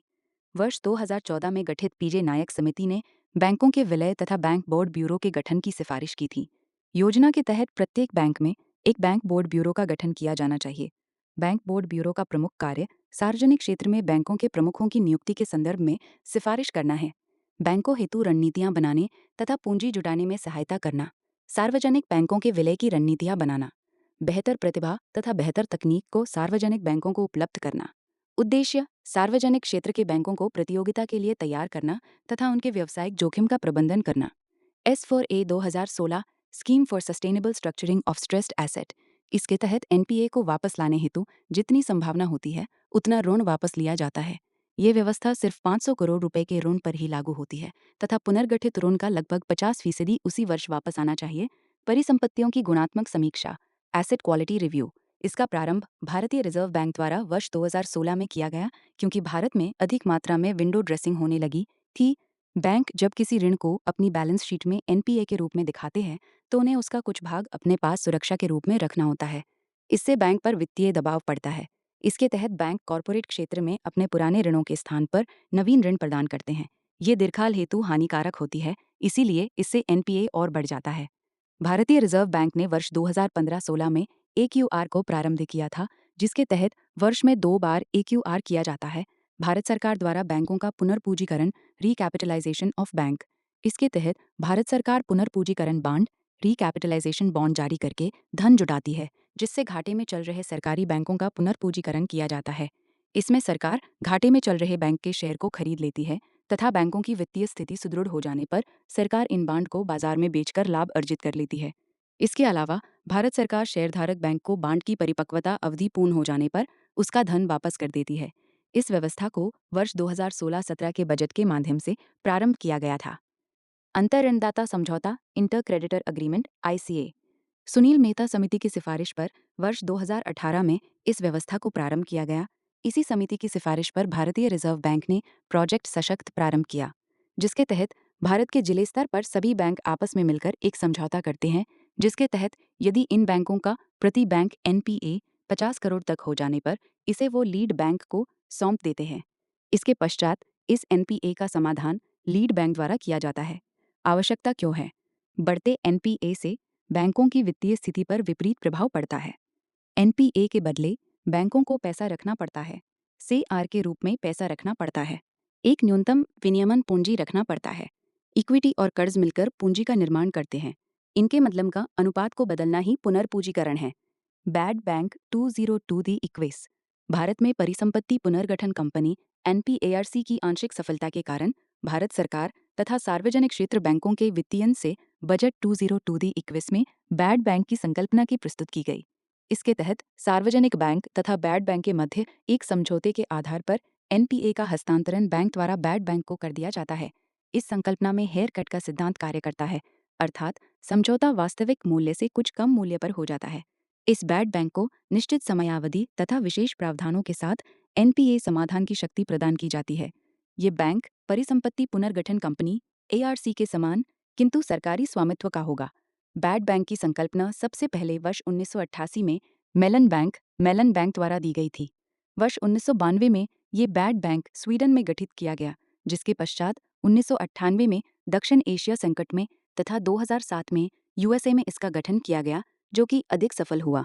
वर्ष 2014 में गठित पीजे नायक समिति ने बैंकों के विलय तथा बैंक बोर्ड ब्यूरो के गठन की सिफारिश की थी। योजना के तहत प्रत्येक बैंक में एक बैंक बोर्ड ब्यूरो का गठन किया जाना चाहिए। बैंक बोर्ड ब्यूरो का प्रमुख कार्य सार्वजनिक क्षेत्र में बैंकों के प्रमुखों की नियुक्ति के संदर्भ में सिफारिश करना है, बैंकों हेतु रणनीतियां बनाने तथा पूंजी जुटाने में सहायता करना, सार्वजनिक बैंकों के विलय की रणनीतियां बनाना, बेहतर प्रतिभा तथा बेहतर तकनीक को सार्वजनिक बैंकों को उपलब्ध करना। उद्देश्य: सार्वजनिक क्षेत्र के बैंकों को प्रतियोगिता के लिए तैयार करना तथा उनके व्यावसायिक जोखिम का प्रबंधन करना। S4A 2016 scheme for sustainable structuring of stressed asset. इसके तहत एनपीए को वापस लाने हेतु जितनी संभावना होती है उतना ऋण वापस लिया जाता है। ये व्यवस्था सिर्फ 500 करोड़ रुपए के ऋण पर ही लागू होती है तथा पुनर्गठित ऋण का लगभग 50% उसी वर्ष वापस आना चाहिए। परिसंपत्तियों की गुणात्मक समीक्षा, एसेट क्वालिटी रिव्यू। इसका प्रारंभ भारतीय रिजर्व बैंक द्वारा वर्ष 2016 में किया गया, क्योंकि भारत में अधिक मात्रा में विंडो ड्रेसिंग होने लगी थी। बैंक जब किसी ऋण को अपनी बैलेंस शीट में एनपीए के रूप में दिखाते हैं तो उन्हें उसका कुछ भाग अपने पास सुरक्षा के रूप में रखना होता है। इससे बैंक पर वित्तीय दबाव पड़ता है। इसके तहत बैंक कॉरपोरेट क्षेत्र में अपने पुराने ऋणों के स्थान पर नवीन ऋण प्रदान करते हैं। ये दीर्घकाल हेतु हानिकारक होती है, इसीलिए इससे एनपीए और बढ़ जाता है। भारतीय रिजर्व बैंक ने वर्ष 2015-16 में AQR को प्रारंभ किया था, जिसके तहत वर्ष में 2 बार AQR किया जाता है। भारत सरकार द्वारा बैंकों का पुनर्पूंजीकरण, रिकैपिटलाइजेशन ऑफ बैंक। इसके तहत भारत सरकार पुनर्पूंजीकरण बांड, रिकैपिटलाइजेशन बॉन्ड जारी करके धन जुटाती है, जिससे घाटे में चल रहे सरकारी बैंकों का पुनर्पूंजीकरण किया जाता है। इसमें सरकार घाटे में चल रहे बैंक के शेयर को खरीद लेती है तथा बैंकों की वित्तीय स्थिति सुदृढ़ हो जाने पर सरकार इन बांड को बाजार में बेचकर लाभ अर्जित कर लेती है। इसके अलावा भारत सरकार शेयरधारक बैंक को बांड की परिपक्वता अवधि पूर्ण हो जाने पर उसका धन वापस कर देती है। इस व्यवस्था को वर्ष 2016-17 के बजट के माध्यम से प्रारंभ किया गया था। अंतर ऋणदाता समझौता, inter creditor agreement ICA। Sunil Mehta समिति की सिफारिश पर वर्ष 2018 में इस व्यवस्था को प्रारंभ किया गया। इसी समिति की सिफारिश पर भारतीय रिजर्व बैंक ने प्रोजेक्ट सशक्त प्रारंभ किया, जिसके तहत भारत के जिले स्तर पर सभी बैंक आपस में मिलकर एक समझौता करते हैं, जिसके तहत यदि इन बैंकों का प्रति बैंक एनपीए 50 करोड़ तक हो जाने पर इसे वो लीड बैंक को सौंप देते हैं। इसके पश्चात इस एनपीए का समाधान लीड बैंक द्वारा किया जाता है। आवश्यकता क्यों है? बढ़ते एनपीए से बैंकों की वित्तीय स्थिति पर विपरीत प्रभाव पड़ता है। एनपीए के बदले बैंकों को पैसा रखना पड़ता है। सीआर के रूप में पैसा रखना पड़ता है। एक न्यूनतम विनियमन पूंजी रखना पड़ता है। इक्विटी और कर्ज मिलकर पूंजी का निर्माण करते हैं। इनके मतलब का अनुपात को बदलना ही पुनर्पूंजीकरण है। बैड बैंक 202 दी इक्वेस। भारत में परिसंपत्ति पुनर्गठन कंपनी एनपीएआरसी की आंशिक सफलता के कारण भारत सरकार तथा सार्वजनिक क्षेत्र बैंकों के वित्तीयन से बजट 202 दी इक्वेस में बैड बैंक की संकल्पना की प्रस्तुत की गई। इसके तहत सार्वजनिक बैंक तथा बैड बैंक के मध्य एक समझौते के आधार पर एनपीए का हस्तांतरण बैंक द्वारा बैड बैंक को कर दिया जाता है। इस संकल्पना में हेयर कट का सिद्धांत कार्य करता है, अर्थात समझौता वास्तविक मूल्य से कुछ कम मूल्य पर हो जाता है। इस बैड बैंक को निश्चित समयावधि तथा विशेष प्रावधानों के साथ एनपीए समाधान की शक्ति प्रदान की जाती है। ये बैंक परिसंपत्ति पुनर्गठन कंपनी एआरसी के समान किंतु सरकारी स्वामित्व का होगा। बैड बैंक की संकल्पना सबसे पहले वर्ष 1988 में मेलन बैंक द्वारा दी गई थी। वर्ष 1992 में ये बैड बैंक स्वीडन में गठित किया गया, जिसके पश्चात 1998 में दक्षिण एशिया संकट में तथा 2007 में यूएसए में इसका गठन किया गया, जो कि अधिक सफल हुआ।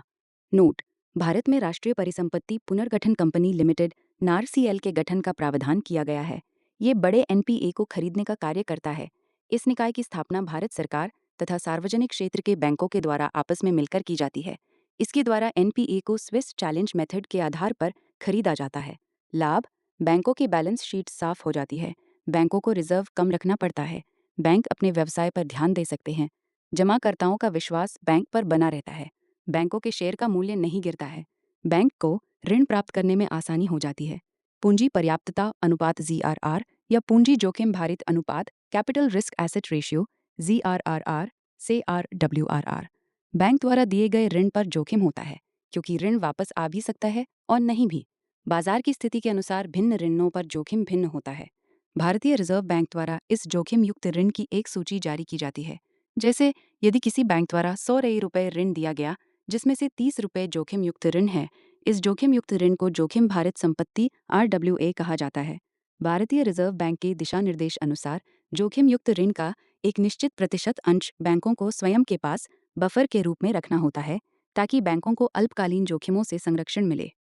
नोट: भारत में राष्ट्रीय परिसंपत्ति पुनर्गठन कंपनी लिमिटेड नारसीएल के गठन का प्रावधान किया गया है। ये बड़े एनपीए को खरीदने का कार्य करता है। इस निकाय की स्थापना भारत सरकार तथा सार्वजनिक क्षेत्र के बैंकों के द्वारा आपस में मिलकर की जाती है। इसके द्वारा एनपीए को स्विस चैलेंज मेथड के आधार पर खरीदा जाता है। लाभ: बैंकों की बैलेंस शीट साफ हो जाती है। बैंकों को रिजर्व कम रखना पड़ता है। बैंक अपने व्यवसाय पर ध्यान दे सकते हैं। जमाकर्ताओं का विश्वास बैंक पर बना रहता है। बैंकों के शेयर का मूल्य नहीं गिरता है। बैंक को ऋण प्राप्त करने में आसानी हो जाती है। पूंजी पर्याप्तता अनुपात जीआरआर या पूंजी जोखिम भारित अनुपात कैपिटल रिस्क एसेट रेशियो जीआरआरआर से आरडब्ल्यूआरआर। बैंक द्वारा दिए गए ऋण पर जोखिम होता है, क्योंकि ऋण वापस आ भी सकता है और नहीं भी। बाजार की स्थिति के अनुसार भिन्न ऋणों पर जोखिम भिन्न होता है। भारतीय रिजर्व बैंक द्वारा इस जोखिम युक्त ऋण की एक सूची जारी की जाती है। जैसे यदि किसी बैंक द्वारा 100 रुपये ऋण दिया गया, जिसमें से 30 रुपये जोखिम युक्त ऋण है, इस जोखिम युक्त ऋण को जोखिम भारित संपत्ति आरडब्ल्यूए कहा जाता है। भारतीय रिजर्व बैंक के दिशा निर्देश अनुसार जोखिम युक्त ऋण का एक निश्चित प्रतिशत अंश बैंकों को स्वयं के पास बफर के रूप में रखना होता है, ताकि बैंकों को अल्पकालीन जोखिमों से संरक्षण मिले।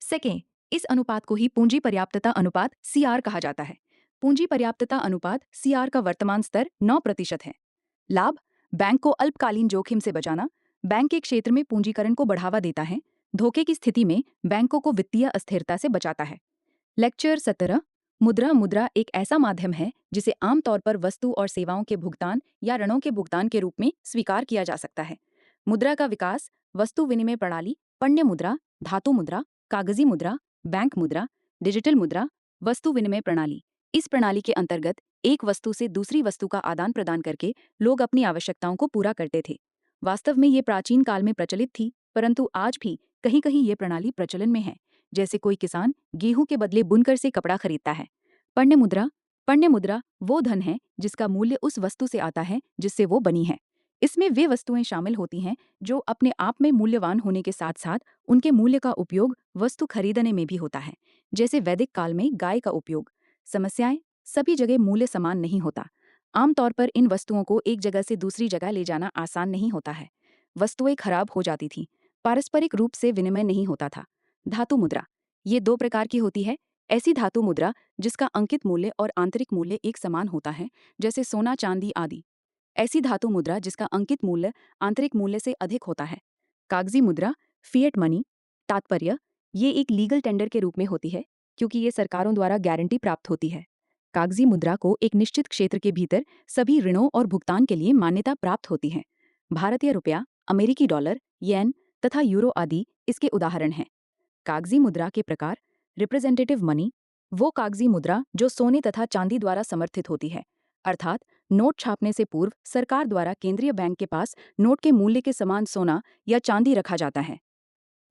सेकें, इस अनुपात को ही पूंजी पर्याप्तता अनुपात सीआर कहा जाता है। पूंजी पर्याप्तता अनुपात सीआर का वर्तमान स्तर 9% है। लाभ: बैंक को अल्पकालीन जोखिम से बचाना। बैंक के क्षेत्र में पूंजीकरण को बढ़ावा देता है। धोखे की स्थिति में बैंकों को वित्तीय अस्थिरता से बचाता है। लेक्चर 17। मुद्रा एक ऐसा माध्यम है जिसे आमतौर पर वस्तु और सेवाओं के भुगतान या ऋणों के भुगतान के रूप में स्वीकार किया जा सकता है। मुद्रा का विकास वस्तु विनिमय प्रणाली, पण्य मुद्रा, धातु मुद्रा, कागजी मुद्रा, बैंक मुद्रा, डिजिटल मुद्रा, वस्तु विनिमय प्रणाली। इस प्रणाली के अंतर्गत एक वस्तु से दूसरी वस्तु का आदान प्रदान करके लोग अपनी आवश्यकताओं को पूरा करते थे। वास्तव में ये प्राचीन काल में प्रचलित थी, परंतु आज भी कहीं कहीं ये प्रणाली प्रचलन में है। जैसे कोई किसान गेहूं के बदले बुनकर से कपड़ा खरीदता है। पण्य मुद्रा वो धन है जिसका मूल्य उस वस्तु से आता है जिससे वो बनी है। इसमें वे वस्तुएं शामिल होती हैं जो अपने आप में मूल्यवान होने के साथ साथ उनके मूल्य का उपयोग वस्तु खरीदने में भी होता है। जैसे वैदिक काल में गाय का उपयोग। समस्याएं: सभी जगह मूल्य समान नहीं होता। आमतौर पर इन वस्तुओं को एक जगह से दूसरी जगह ले जाना आसान नहीं होता है। वस्तुएं खराब हो जाती थीं। पारस्परिक रूप से विनिमय नहीं होता था। धातु मुद्रा ये 2 प्रकार की होती है। ऐसी धातु मुद्रा जिसका अंकित मूल्य और आंतरिक मूल्य एक समान होता है, जैसे सोना, चांदी आदि। ऐसी धातु मुद्रा जिसका अंकित मूल्य आंतरिक मूल्य से अधिक होता है। कागजी मुद्रा, फिएट मनी। तात्पर्य: ये एक लीगल टेंडर के रूप में होती है, क्योंकि ये सरकारों द्वारा गारंटी प्राप्त होती है। कागजी मुद्रा को एक निश्चित क्षेत्र के भीतर सभी ऋणों और भुगतान के लिए मान्यता प्राप्त होती है। भारतीय रुपया, अमेरिकी डॉलर, येन तथा यूरो आदि इसके उदाहरण हैं। कागजी मुद्रा के प्रकार: रिप्रेजेंटेटिव मनी वो कागजी मुद्रा जो सोने तथा चांदी द्वारा समर्थित होती है, अर्थात नोट छापने से पूर्व सरकार द्वारा केंद्रीय बैंक के पास नोट के मूल्य के समान सोना या चांदी रखा जाता है।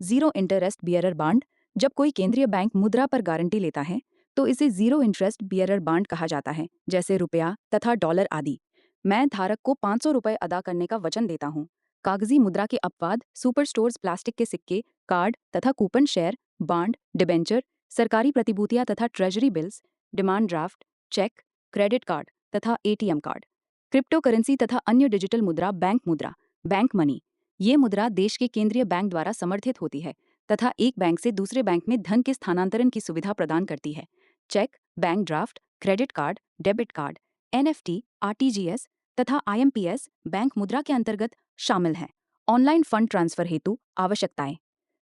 जीरो इंटरेस्ट बियरर बांड जब कोई केंद्रीय बैंक मुद्रा पर गारंटी लेता है, तो इसे जीरो इंटरेस्ट बियरर बांड कहा जाता है, जैसे रुपया तथा डॉलर आदि। मैं धारक को 500 रुपये अदा करने का वचन देता हूँ। कागजी मुद्रा के अपवाद सुपर स्टोर्स प्लास्टिक के सिक्के, कार्ड तथा कूपन शेयर, बांड, डिबेंचर, सरकारी प्रतिभूतियां तथा treasury bills, demand draft, cheque, credit card तथा एटीएम कार्ड। क्रिप्टो करेंसी तथा अन्य डिजिटल मुद्रा, बैंक मनी। ये मुद्रा देश के केंद्रीय बैंक द्वारा समर्थित होती है तथा एक बैंक से दूसरे बैंक में धन के स्थानांतरण की सुविधा प्रदान करती है। Cheque, bank draft, credit card, debit card, NFT, RTGS तथा आईएमपीएस बैंक मुद्रा के अंतर्गत शामिल हैं। ऑनलाइन फंड ट्रांसफर हेतु आवश्यकताएं: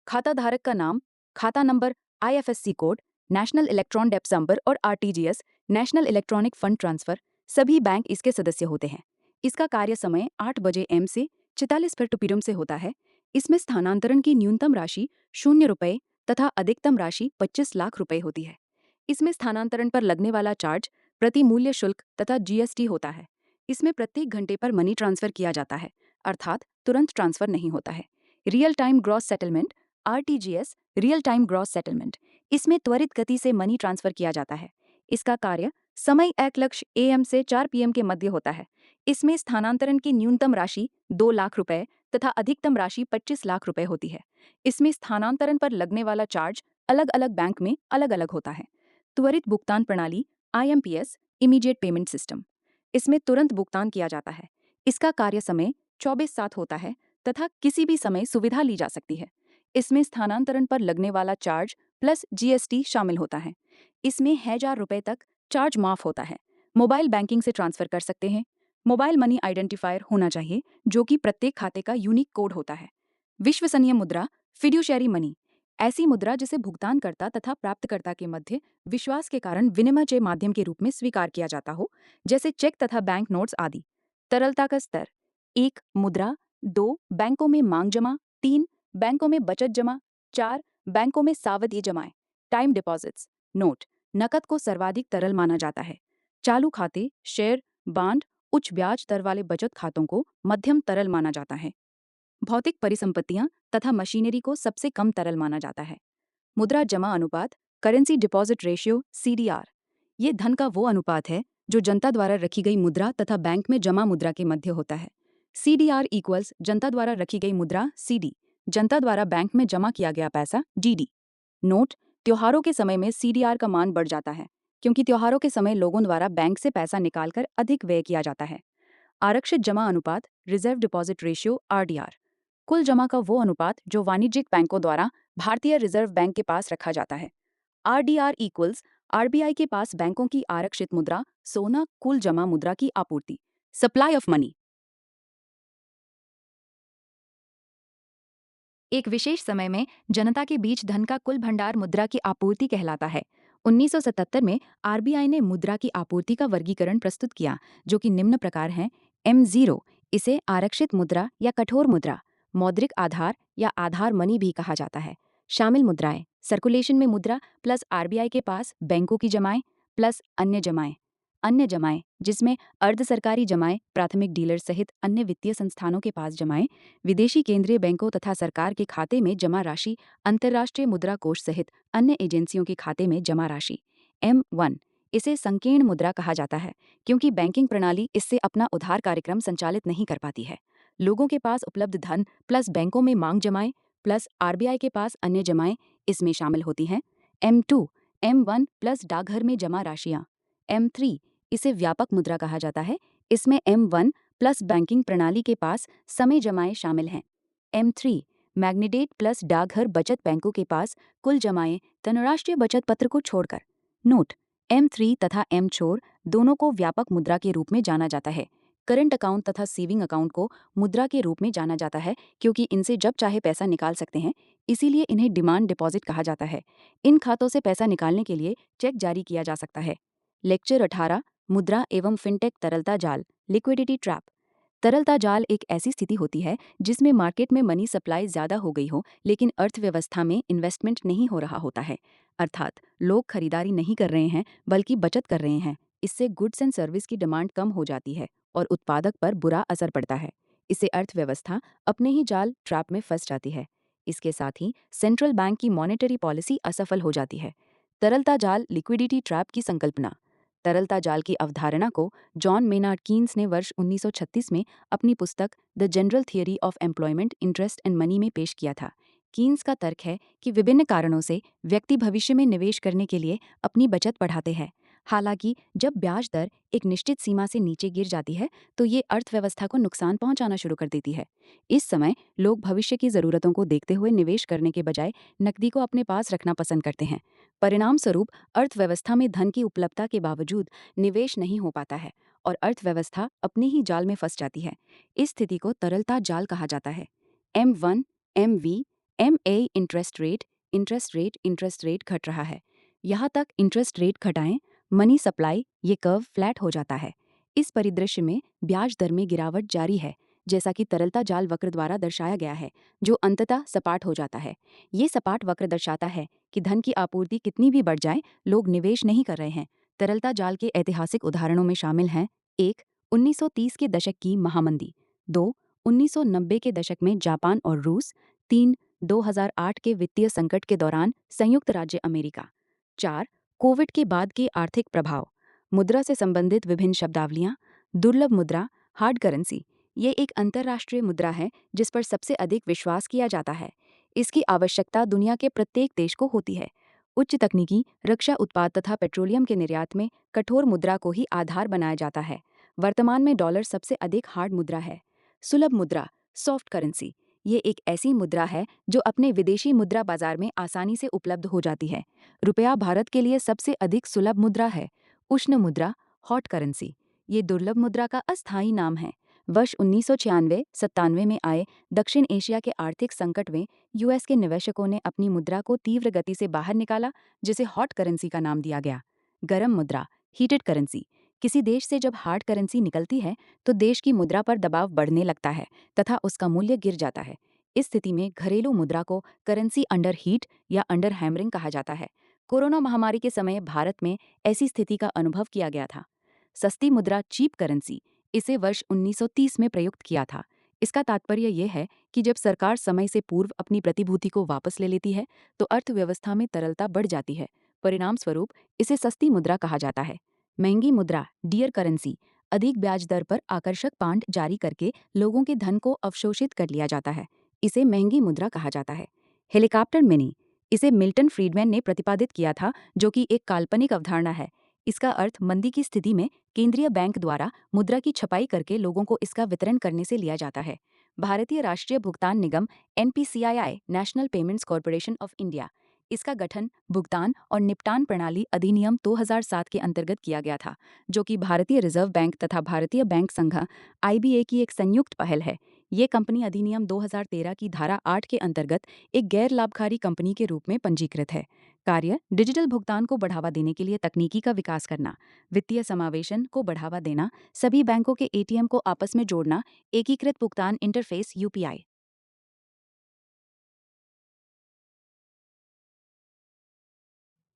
खाता धारक का नाम, खाता number, IFSC code, national electron depth number और RTGS, national electronic fund transfer. सभी बैंक इसके सदस्य होते हैं। इसका कार्य समय 8 बजे एम से 44 पियम से होता है। इसमें स्थानांतरण की न्यूनतम राशि 0 रुपये तथा अधिकतम राशि 25 लाख रुपए होती है। इसमें स्थानांतरण पर लगने वाला चार्ज, प्रति मूल्य शुल्क तथा जीएसटी होता है। इसमें प्रत्येक घंटे पर मनी ट्रांसफर किया जाता है, अर्थात तुरंत ट्रांसफर नहीं होता है। Real time gross settlement, RTGS, real time gross settlement. इसमें त्वरित गति से मनी ट्रांसफर किया जाता है। इसका कार्य समय 1 लक्ष एएम से 4 पीएम के मध्य होता है। इसमें स्थानांतरण की न्यूनतम राशि 2 लाख रुपए तथा अधिकतम राशि 25 लाख रुपए होती है। इसमें स्थानांतरण पर लगने वाला चार्ज अलग अलग बैंक में अलग अलग होता है। त्वरित भुगतान प्रणाली, आईएमपीएस, इमीडिएट पेमेंट सिस्टम। इसमें तुरंत भुगतान किया जाता है। इसका कार्य समय 24/7 होता है तथा किसी भी समय सुविधा ली जा सकती है। इसमें स्थानांतरण पर लगने वाला चार्ज प्लस जीएसटी शामिल होता है। इसमें 1000 रुपए तक चार्ज माफ होता है। मोबाइल बैंकिंग से ट्रांसफर कर सकते हैं। मोबाइल मनी आइडेंटिफायर होना चाहिए, जो कि प्रत्येक खाते का यूनिक कोड होता है। विश्वसनीय मुद्रा, फिड्यूशियरी मनी। ऐसी मुद्रा जिसे भुगतानकर्ता तथा प्राप्तकर्ता के मध्य विश्वास के कारण विनिमय के माध्यम के रूप में स्वीकार किया जाता हो, जैसे चेक तथा बैंक नोट्स आदि। तरलता का स्तर: 1 मुद्रा, 2 बैंकों में मांग जमा, 3 बैंकों में बचत जमा, 4 बैंकों में सावधि जमाएं। टाइम डिपॉजिट्स, नोट, नकद को सर्वाधिक तरल माना जाता है। चालू खाते, शेयर, बांड, उच्च ब्याज दर वाले बचत खातों को मध्यम तरल माना जाता है। भौतिक परिसंपत्तियां तथा मशीनरी को सबसे कम तरल माना जाता है। मुद्रा जमा अनुपात, करेंसी डिपॉजिट रेशियो, सीडीआर। ये धन का वो अनुपात है जो जनता द्वारा रखी गई मुद्रा तथा बैंक में जमा मुद्रा के मध्य होता है। सीडीआर इक्वल्स जनता द्वारा रखी गई मुद्रा, सीडी, जनता द्वारा बैंक में जमा किया गया पैसा, जीडी। नोट: त्योहारों के समय में सीडीआर का मान बढ़ जाता है, क्योंकि त्योहारों के समय लोगों द्वारा बैंक से पैसा निकालकर अधिक व्यय किया जाता है। आरक्षित जमा अनुपात, रिजर्व डिपॉजिट रेशियो, आरडीआर। कुल जमा का वो अनुपात जो वाणिज्यिक बैंकों द्वारा भारतीय रिजर्व बैंक के पास रखा जाता है। आरडीआर इक्वल्स आरबीआई के पास बैंकों की आरक्षित मुद्रा, सोना, कुल जमा मुद्रा की आपूर्ति, सप्लाई ऑफ मनी। एक विशेष समय में जनता के बीच धन का कुल भंडार मुद्रा की आपूर्ति कहलाता है। 1977 में आरबीआई ने मुद्रा की आपूर्ति का वर्गीकरण प्रस्तुत किया, जो कि निम्न प्रकार है। M0, इसे आरक्षित मुद्रा या कठोर मुद्रा, मौद्रिक आधार या आधार मनी भी कहा जाता है। शामिल मुद्राएं: सर्कुलेशन में मुद्रा प्लस आरबीआई के पास बैंकों की जमाएं प्लस अन्य जमाएं। अन्य जमाएं, जिसमें अर्ध सरकारी जमाएं, प्राथमिक डीलर सहित अन्य वित्तीय संस्थानों के पास जमाएं, विदेशी केंद्रीय बैंकों तथा सरकार के खाते में जमा राशि, अंतर्राष्ट्रीय मुद्रा कोष सहित अन्य एजेंसियों के खाते में जमा राशि। M1, इसे संकीर्ण मुद्रा कहा जाता है, क्योंकि बैंकिंग प्रणाली इससे अपना उधार कार्यक्रम संचालित नहीं कर पाती है। लोगों के पास उपलब्ध धन प्लस बैंकों में मांग जमाएं प्लस आरबीआई के पास अन्य जमाएं इसमें शामिल होती हैं। M2, M1 प्लस डाकघर में जमा राशियां। M3, इसे व्यापक मुद्रा कहा जाता है। इसमें M1 प्लस बैंकिंग प्रणाली के पास समय जमाएं शामिल हैं। M3, मैग्नेडेट प्लस डाकघर बचत बैंकों के पास कुल जमाएं धनराष्ट्रीय बचत पत्र को छोड़कर। नोट: M3 तथा M4 दोनों को व्यापक मुद्रा के रूप में जाना जाता है। करंट अकाउंट तथा सेविंग अकाउंट को मुद्रा के रूप में जाना जाता है, क्योंकि इनसे जब चाहे पैसा निकाल सकते हैं, इसीलिए इन्हें डिमांड डिपॉजिट कहा जाता है। इन खातों से पैसा निकालने के लिए चेक जारी किया जा सकता है। लेक्चर 18, मुद्रा एवं फिनटेक तरलता जाल, लिक्विडिटी ट्रैप। तरलता जाल एक ऐसी स्थिति होती है जिसमें मार्केट में मनी सप्लाई ज्यादा हो गई हो, लेकिन अर्थव्यवस्था में इन्वेस्टमेंट नहीं हो रहा होता है। अर्थात लोग खरीदारी नहीं कर रहे हैं बल्कि बचत कर रहे हैं। इससे गुड्स एंड सर्विस की डिमांड कम हो जाती है और उत्पादक पर बुरा असर पड़ता है। इससे अर्थव्यवस्था अपने ही जाल, ट्रैप में फंस जाती है। इसके साथ ही सेंट्रल बैंक की मॉनेटरी पॉलिसी असफल हो जाती है। तरलता जाल लिक्विडिटी ट्रैप की संकल्पना। तरलता जाल की अवधारणा को जॉन मेनार्ड कीन्स ने वर्ष 1936 में अपनी पुस्तक the general theory of employment interest and money में पेश किया था। कीन्स का तर्क है कि विभिन्न कारणों से व्यक्ति भविष्य में निवेश करने के लिए अपनी बचत बढ़ाते हैं। हालांकि जब ब्याज दर एक निश्चित सीमा से नीचे गिर जाती है तो ये अर्थव्यवस्था को नुकसान पहुंचाना शुरू कर देती है। इस समय लोग भविष्य की ज़रूरतों को देखते हुए निवेश करने के बजाय नकदी को अपने पास रखना पसंद करते हैं। परिणाम स्वरूप अर्थव्यवस्था में धन की उपलब्धता के बावजूद निवेश नहीं हो पाता है और अर्थव्यवस्था अपने ही जाल में फंस जाती है। इस स्थिति को तरलता जाल कहा जाता है। M1, MV, MA interest rate घट रहा है। यहाँ तक इंटरेस्ट रेट घटाएं, मनी सप्लाई ये कर्व फ्लैट हो जाता है। इस परिदृश्य में ब्याज दर में गिरावट जारी है, जैसा कि तरलता जाल वक्र द्वारा दर्शाया गया है, जो अंततः सपाट हो जाता है। ये सपाट वक्र दर्शाता है कि धन की आपूर्ति कितनी भी बढ़ जाए, लोग निवेश नहीं कर रहे हैं। तरलता जाल के ऐतिहासिक उदाहरणों में शामिल हैं: 1. 1930 के दशक की महामंदी। 2. 1990 के दशक में जापान और रूस। 3. 2008 के वित्तीय संकट के दौरान संयुक्त राज्य अमेरिका। 4. कोविड के बाद के आर्थिक प्रभाव। मुद्रा से संबंधित विभिन्न शब्दावलियाँ। दुर्लभ मुद्रा, हार्ड करेंसी। ये एक अंतर्राष्ट्रीय मुद्रा है जिस पर सबसे अधिक विश्वास किया जाता है। इसकी आवश्यकता दुनिया के प्रत्येक देश को होती है। उच्च तकनीकी, रक्षा उत्पाद तथा पेट्रोलियम के निर्यात में कठोर मुद्रा को ही आधार बनाया जाता है। वर्तमान में डॉलर सबसे अधिक हार्ड मुद्रा है। सुलभ मुद्रा, सॉफ्ट करेंसी। ये एक ऐसी मुद्रा है जो अपने विदेशी मुद्रा बाजार में आसानी से उपलब्ध हो जाती है। रुपया भारत के लिए सबसे अधिक सुलभ मुद्रा है। उष्ण मुद्रा, हॉट करेंसी। ये दुर्लभ मुद्रा का अस्थायी नाम है। वर्ष 1996-97 में आए दक्षिण एशिया के आर्थिक संकट में यूएस के निवेशकों ने अपनी मुद्रा को तीव्र गति से बाहर निकाला, जिसे हॉट करेंसी का नाम दिया गया। गरम मुद्रा, हीटेड करेंसी। किसी देश से जब हार्ड करेंसी निकलती है तो देश की मुद्रा पर दबाव बढ़ने लगता है तथा उसका मूल्य गिर जाता है। इस स्थिति में घरेलू मुद्रा को करेंसी अंडर हीट या अंडर हैमरिंग कहा जाता है। कोरोना महामारी के समय भारत में ऐसी स्थिति का अनुभव किया गया था। सस्ती मुद्रा, चीप करेंसी। इसे वर्ष 1930 में प्रयुक्त किया था। इसका तात्पर्य यह है कि जब सरकार समय से पूर्व अपनी प्रतिभूति को वापस ले लेती है तो अर्थव्यवस्था में तरलता बढ़ जाती है। परिणाम स्वरूप इसे सस्ती मुद्रा कहा जाता है। महंगी मुद्रा, डियर करेंसी। अधिक ब्याज दर पर आकर्षक बांड जारी करके लोगों के धन को अवशोषित कर लिया जाता है। इसे महंगी मुद्रा कहा जाता है। Helicopter money. इसे मिल्टन फ्रीडमैन ने प्रतिपादित किया था, जो कि एक काल्पनिक अवधारणा है। इसका अर्थ मंदी की स्थिति में केंद्रीय बैंक द्वारा मुद्रा की छपाई करके लोगों को इसका वितरण करने से लिया जाता है। भारतीय राष्ट्रीय भुगतान निगम NPCII, national payments corporation of India. इसका गठन भुगतान और निपटान प्रणाली अधिनियम 2007 के अंतर्गत किया गया था, जो कि भारतीय रिजर्व बैंक तथा भारतीय बैंक संघ IBA की एक संयुक्त पहल है। ये कंपनी अधिनियम 2013 की धारा 8 के अंतर्गत एक गैर लाभकारी कंपनी के रूप में पंजीकृत है। कार्य: डिजिटल भुगतान को बढ़ावा देने के लिए तकनीकी का विकास करना, वित्तीय समावेशन को बढ़ावा देना, सभी बैंकों के ATM को आपस में जोड़ना, एकीकृत भुगतान interface UPI।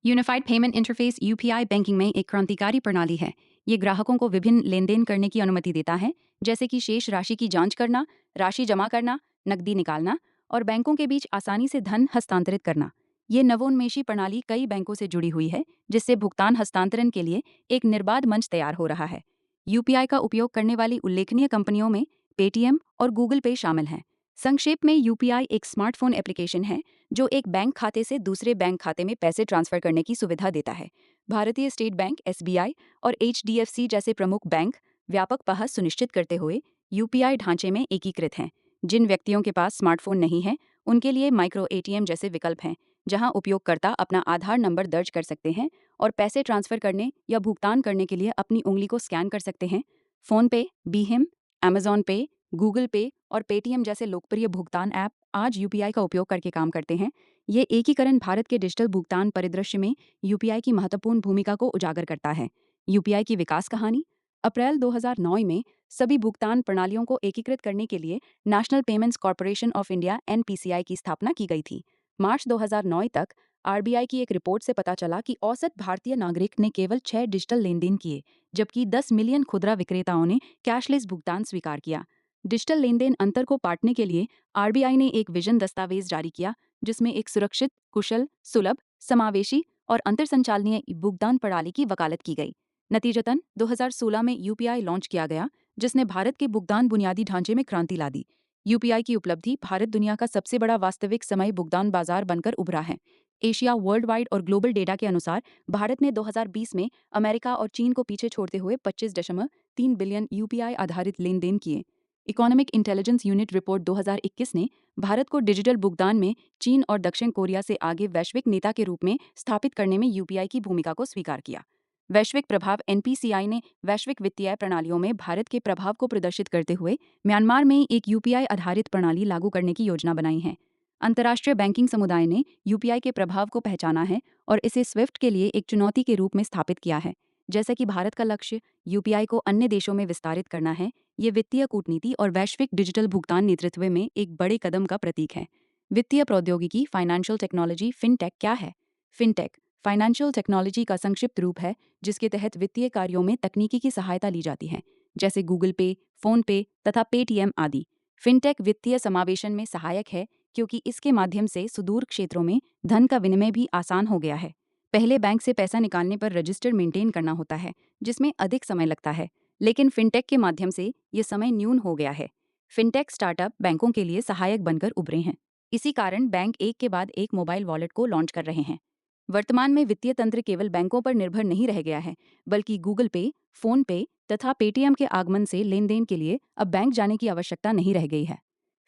Unified payment interface UPI banking में एक क्रांतिकारी प्रणाली है। ये ग्राहकों को विभिन्न लेन देन करने की अनुमति देता है, जैसे कि शेष राशि की जांच करना, राशि जमा करना, नकदी निकालना और बैंकों के बीच आसानी से धन हस्तांतरित करना। ये नवोन्मेषी प्रणाली कई बैंकों से जुड़ी हुई है, जिससे भुगतान हस्तांतरण के लिए एक निर्बाध मंच तैयार हो रहा है। UPI का उपयोग करने वाली उल्लेखनीय कंपनियों में पेटीएम और गूगल पे शामिल हैं। संक्षेप में, UPI एक स्मार्टफोन एप्लीकेशन है जो एक बैंक खाते से दूसरे बैंक खाते में पैसे ट्रांसफर करने की सुविधा देता है। भारतीय स्टेट बैंक, SBI और HDFC जैसे प्रमुख बैंक व्यापक पहुंच सुनिश्चित करते हुए UPI ढांचे में एकीकृत हैं। जिन व्यक्तियों के पास स्मार्टफोन नहीं है, उनके लिए माइक्रो ATM जैसे विकल्प हैं, जहां उपयोगकर्ता अपना आधार नंबर दर्ज कर सकते हैं और पैसे ट्रांसफर करने या भुगतान करने के लिए अपनी उंगली को स्कैन कर सकते हैं। फोन पे, BHIM, Amazon पे, गूगल पे और पेटीएम जैसे लोकप्रिय भुगतान ऐप आज UPI का उपयोग करके काम करते हैं। ये एकीकरण भारत के डिजिटल भुगतान परिदृश्य में UPI की महत्वपूर्ण भूमिका को उजागर करता है। UPI की विकास कहानी। अप्रैल 2009 में सभी भुगतान प्रणालियों को एकीकृत करने के लिए national payments corporation of India NPCI की स्थापना की गई थी। मार्च 2009 तक RBI की एक रिपोर्ट से पता चला कि औसत भारतीय नागरिक ने केवल 6 डिजिटल लेन देन किए, जबकि 10 मिलियन खुदरा विक्रेताओं ने कैशलेस भुगतान स्वीकार किया। डिजिटल लेन देन अंतर को पाटने के लिए RBI ने एक विजन दस्तावेज जारी किया, जिसमें एक सुरक्षित, कुशल, सुलभ, समावेशी और अंतर संचालनीय भुगतान प्रणाली की वकालत की गई। नतीजतन 2016 में यूपीआई लॉन्च किया गया, जिसने भारत के भुगतान बुनियादी ढांचे में क्रांति ला दी। यूपीआई की उपलब्धि भारत दुनिया का सबसे बड़ा वास्तविक समय भुगतान बाजार बनकर उभरा है। एशिया वर्ल्ड वाइड और ग्लोबल डेटा के अनुसार भारत ने 2020 में अमेरिका और चीन को पीछे छोड़ते हुए 25.3 बिलियन यूपीआई आधारित लेन देन किए। इकोनॉमिक इंटेलिजेंस यूनिट रिपोर्ट 2021 ने भारत को डिजिटल भुगतान में चीन और दक्षिण कोरिया से आगे वैश्विक नेता के रूप में स्थापित करने में यूपीआई की भूमिका को स्वीकार किया। वैश्विक प्रभाव एनपीसीआई ने वैश्विक वित्तीय प्रणालियों में भारत के प्रभाव को प्रदर्शित करते हुए म्यांमार में एक यूपीआई आधारित प्रणाली लागू करने की योजना बनाई है। अंतर्राष्ट्रीय बैंकिंग समुदाय ने यूपीआई के प्रभाव को पहचाना है और इसे स्विफ्ट के लिए एक चुनौती के रूप में स्थापित किया है। जैसा कि भारत का लक्ष्य यूपीआई को अन्य देशों में विस्तारित करना है, ये वित्तीय कूटनीति और वैश्विक डिजिटल भुगतान नेतृत्व में एक बड़े कदम का प्रतीक है। वित्तीय प्रौद्योगिकी फाइनेंशियल टेक्नोलॉजी फिनटेक क्या है? फिनटेक फाइनेंशियल टेक्नोलॉजी का संक्षिप्त रूप है, जिसके तहत वित्तीय कार्यों में तकनीकी की सहायता ली जाती है, जैसे गूगल पे, फोन पे तथा पेटीएम आदि। फिनटेक वित्तीय समावेशन में सहायक है क्योंकि इसके माध्यम से सुदूर क्षेत्रों में धन का विनिमय भी आसान हो गया है। पहले बैंक से पैसा निकालने पर रजिस्टर मेंटेन करना होता है, जिसमें अधिक समय लगता है, लेकिन फिनटेक के माध्यम से ये समय न्यून हो गया है। फिनटेक स्टार्टअप बैंकों के लिए सहायक बनकर उभरे हैं। इसी कारण बैंक एक के बाद एक मोबाइल वॉलेट को लॉन्च कर रहे हैं। वर्तमान में वित्तीय तंत्र केवल बैंकों पर निर्भर नहीं रह गया है, बल्कि गूगल पे, फोन पे तथा पेटीएम के आगमन से लेन देन के लिए अब बैंक जाने की आवश्यकता नहीं रह गई है।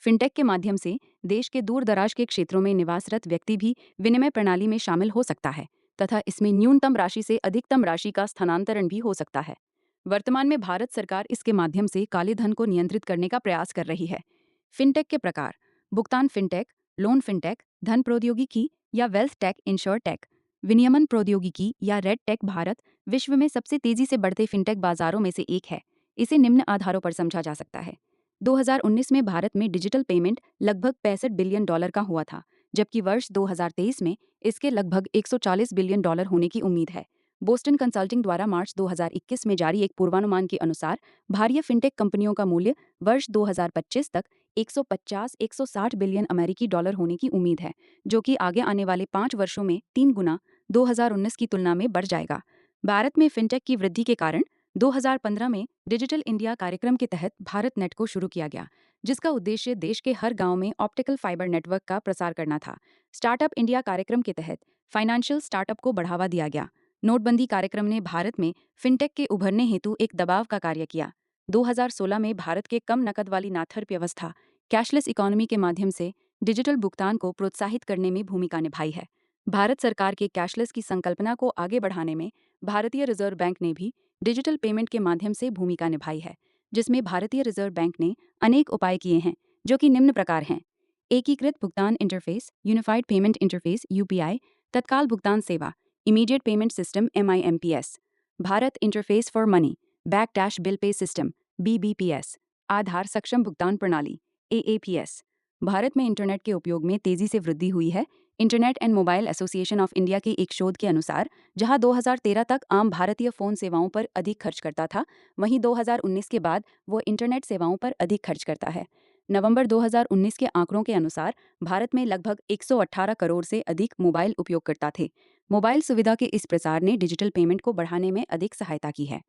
फिनटेक के माध्यम से देश के दूर दराज के क्षेत्रों में निवासरत व्यक्ति भी विनिमय प्रणाली में शामिल हो सकता है तथा इसमें न्यूनतम राशि से अधिकतम राशि का स्थानांतरण भी हो सकता है। वर्तमान में भारत सरकार इसके माध्यम से काले धन को नियंत्रित करने का प्रयास कर रही है। फिनटेक के प्रकार: भुगतान फिनटेक, लोन फिनटेक, धन प्रौद्योगिकी या वेल्थ टेक, इंश्योर टेक। विनियमन प्रौद्योगिकी या रेड टेक भारत विश्व में सबसे तेजी से बढ़ते फिनटेक बाजारों में से एक है। इसे निम्न आधारों पर समझा जा सकता है। 2019 में भारत में डिजिटल पेमेंट लगभग $65 बिलियन का हुआ था, जबकि वर्ष 2023 में इसके लगभग $140 बिलियन होने की उम्मीद है। बोस्टन कंसल्टिंग द्वारा मार्च 2021 में जारी एक पूर्वानुमान के अनुसार भारतीय फिनटेक कंपनियों का मूल्य वर्ष 2025 तक 150-160 बिलियन अमेरिकी डॉलर होने की उम्मीद है, जो कि आगे आने वाले 5 वर्षों में 3 गुना 2019 की तुलना में बढ़ जाएगा। भारत में फिनटेक की वृद्धि के कारण 2015 में डिजिटल इंडिया कार्यक्रम के तहत भारत नेट को शुरू किया गया, जिसका उद्देश्य देश के हर गांव में ऑप्टिकल फाइबर नेटवर्क का प्रसार करना था। स्टार्टअप इंडिया कार्यक्रम के तहत फाइनेंशियल स्टार्टअप को बढ़ावा दिया गया। नोटबंदी कार्यक्रम ने भारत में फिनटेक के उभरने हेतु एक दबाव का कार्य किया। 2016 में भारत के कम नकद वाली नाथर व्यवस्था कैशलेस इकोनॉमी के माध्यम से डिजिटल भुगतान को प्रोत्साहित करने में भूमिका निभाई है। भारत सरकार के कैशलेस की संकल्पना को आगे बढ़ाने में भारतीय रिजर्व बैंक ने भी डिजिटल पेमेंट के माध्यम से भूमिका निभाई है, जिसमें भारतीय रिजर्व बैंक ने अनेक उपाय किए हैं, जो कि निम्न प्रकार हैं: एकीकृत भुगतान interface, unified payment interface UPI, तत्काल भुगतान सेवा, immediate payment system MIMPS, Bharat interface for money, back dash bill pay system BBPS, Aadhaar सक्षम भुगतान प्रणाली एएपीएस। भारत में इंटरनेट के उपयोग में तेजी से वृद्धि हुई है। Internet and mobile association of India के एक शोध के अनुसार जहां 2013 तक आम भारतीय फोन सेवाओं पर अधिक खर्च करता था, वहीं 2019 के बाद वो इंटरनेट सेवाओं पर अधिक खर्च करता है। नवंबर 2019 के आंकड़ों के अनुसार भारत में लगभग 118 करोड़ से अधिक मोबाइल उपयोगकर्ता थे। मोबाइल सुविधा के इस प्रसार ने डिजिटल पेमेंट को बढ़ाने में अधिक सहायता की है।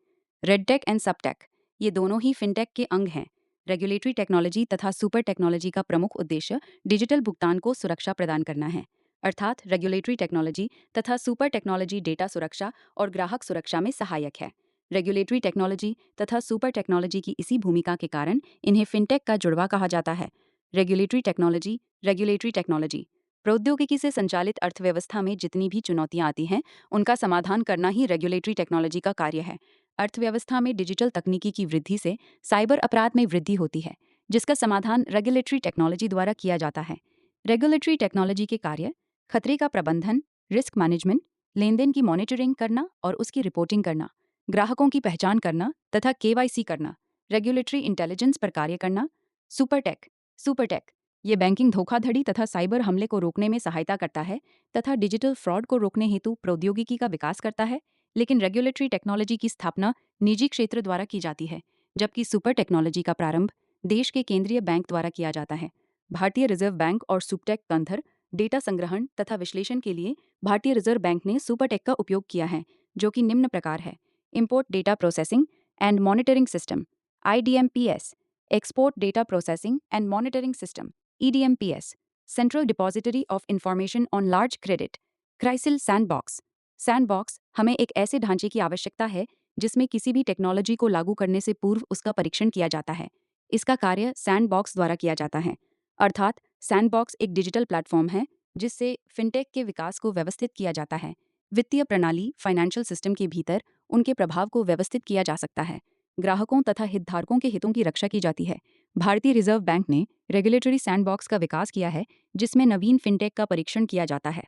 रेडटेक एंड सबटेक, ये दोनों ही फिनटेक के अंग हैं। रेगुलेटरी टेक्नोलॉजी तथा सुपर टेक्नोलॉजी का प्रमुख उद्देश्य डिजिटल भुगतान को सुरक्षा प्रदान करना है, अर्थात रेगुलेटरी टेक्नोलॉजी तथा सुपर टेक्नोलॉजी डेटा सुरक्षा और ग्राहक सुरक्षा में सहायक है। रेगुलेटरी टेक्नोलॉजी तथा सुपर टेक्नोलॉजी की इसी भूमिका के कारण इन्हें फिनटेक का जुड़वा कहा जाता है। रेगुलेटरी टेक्नोलॉजी प्रौद्योगिकी से संचालित अर्थव्यवस्था में जितनी भी चुनौतियां आती हैं, उनका समाधान करना ही रेगुलेटरी टेक्नोलॉजी का कार्य है। अर्थव्यवस्था में डिजिटल तकनीकी की वृद्धि से साइबर अपराध में वृद्धि होती है, जिसका समाधान रेगुलेटरी टेक्नोलॉजी द्वारा किया जाता है। रेगुलेटरी टेक्नोलॉजी के कार्य खतरे का प्रबंधन, रिस्क मैनेजमेंट, लेन देन की मॉनिटरिंग करना और उसकी रिपोर्टिंग करना, ग्राहकों की पहचान करना तथा केवाईसी करना, रेगुलेटरी इंटेलिजेंस पर कार्य करना। सुपरटेक ये बैंकिंग धोखाधड़ी तथा साइबर हमले को रोकने में सहायता करता है तथा डिजिटल फ्रॉड को रोकने हेतु प्रौद्योगिकी का विकास करता है। लेकिन रेगुलेटरी टेक्नोलॉजी की स्थापना निजी क्षेत्र द्वारा की जाती है, जबकि सुपर टेक्नोलॉजी का प्रारंभ देश के केंद्रीय बैंक द्वारा किया जाता है। भारतीय रिजर्व बैंक और सुपटेक तंत्र डेटा संग्रहण तथा विश्लेषण के लिए भारतीय रिजर्व बैंक ने सुपरटेक का उपयोग किया है, जो कि निम्न प्रकार है: import data processing and monitoring system IDMPS, export data processing and monitoring system EDMPS, central depository of information on large credit, CRISIL sandbox. Sandbox हमें एक ऐसे ढांचे की आवश्यकता है जिसमें किसी भी टेक्नोलॉजी को लागू करने से पूर्व उसका परीक्षण किया जाता है। इसका कार्य सैंडबॉक्स द्वारा किया जाता है, अर्थात सैंडबॉक्स एक डिजिटल प्लेटफॉर्म है जिससे फिनटेक के विकास को व्यवस्थित किया जाता है। वित्तीय प्रणाली फाइनेंशियल सिस्टम के भीतर उनके प्रभाव को व्यवस्थित किया जा सकता है। ग्राहकों तथा हितधारकों के हितों की रक्षा की जाती है। भारतीय रिजर्व बैंक ने रेगुलेटरी सैंडबॉक्स का विकास किया है जिसमें नवीन फिनटेक का परीक्षण किया जाता है।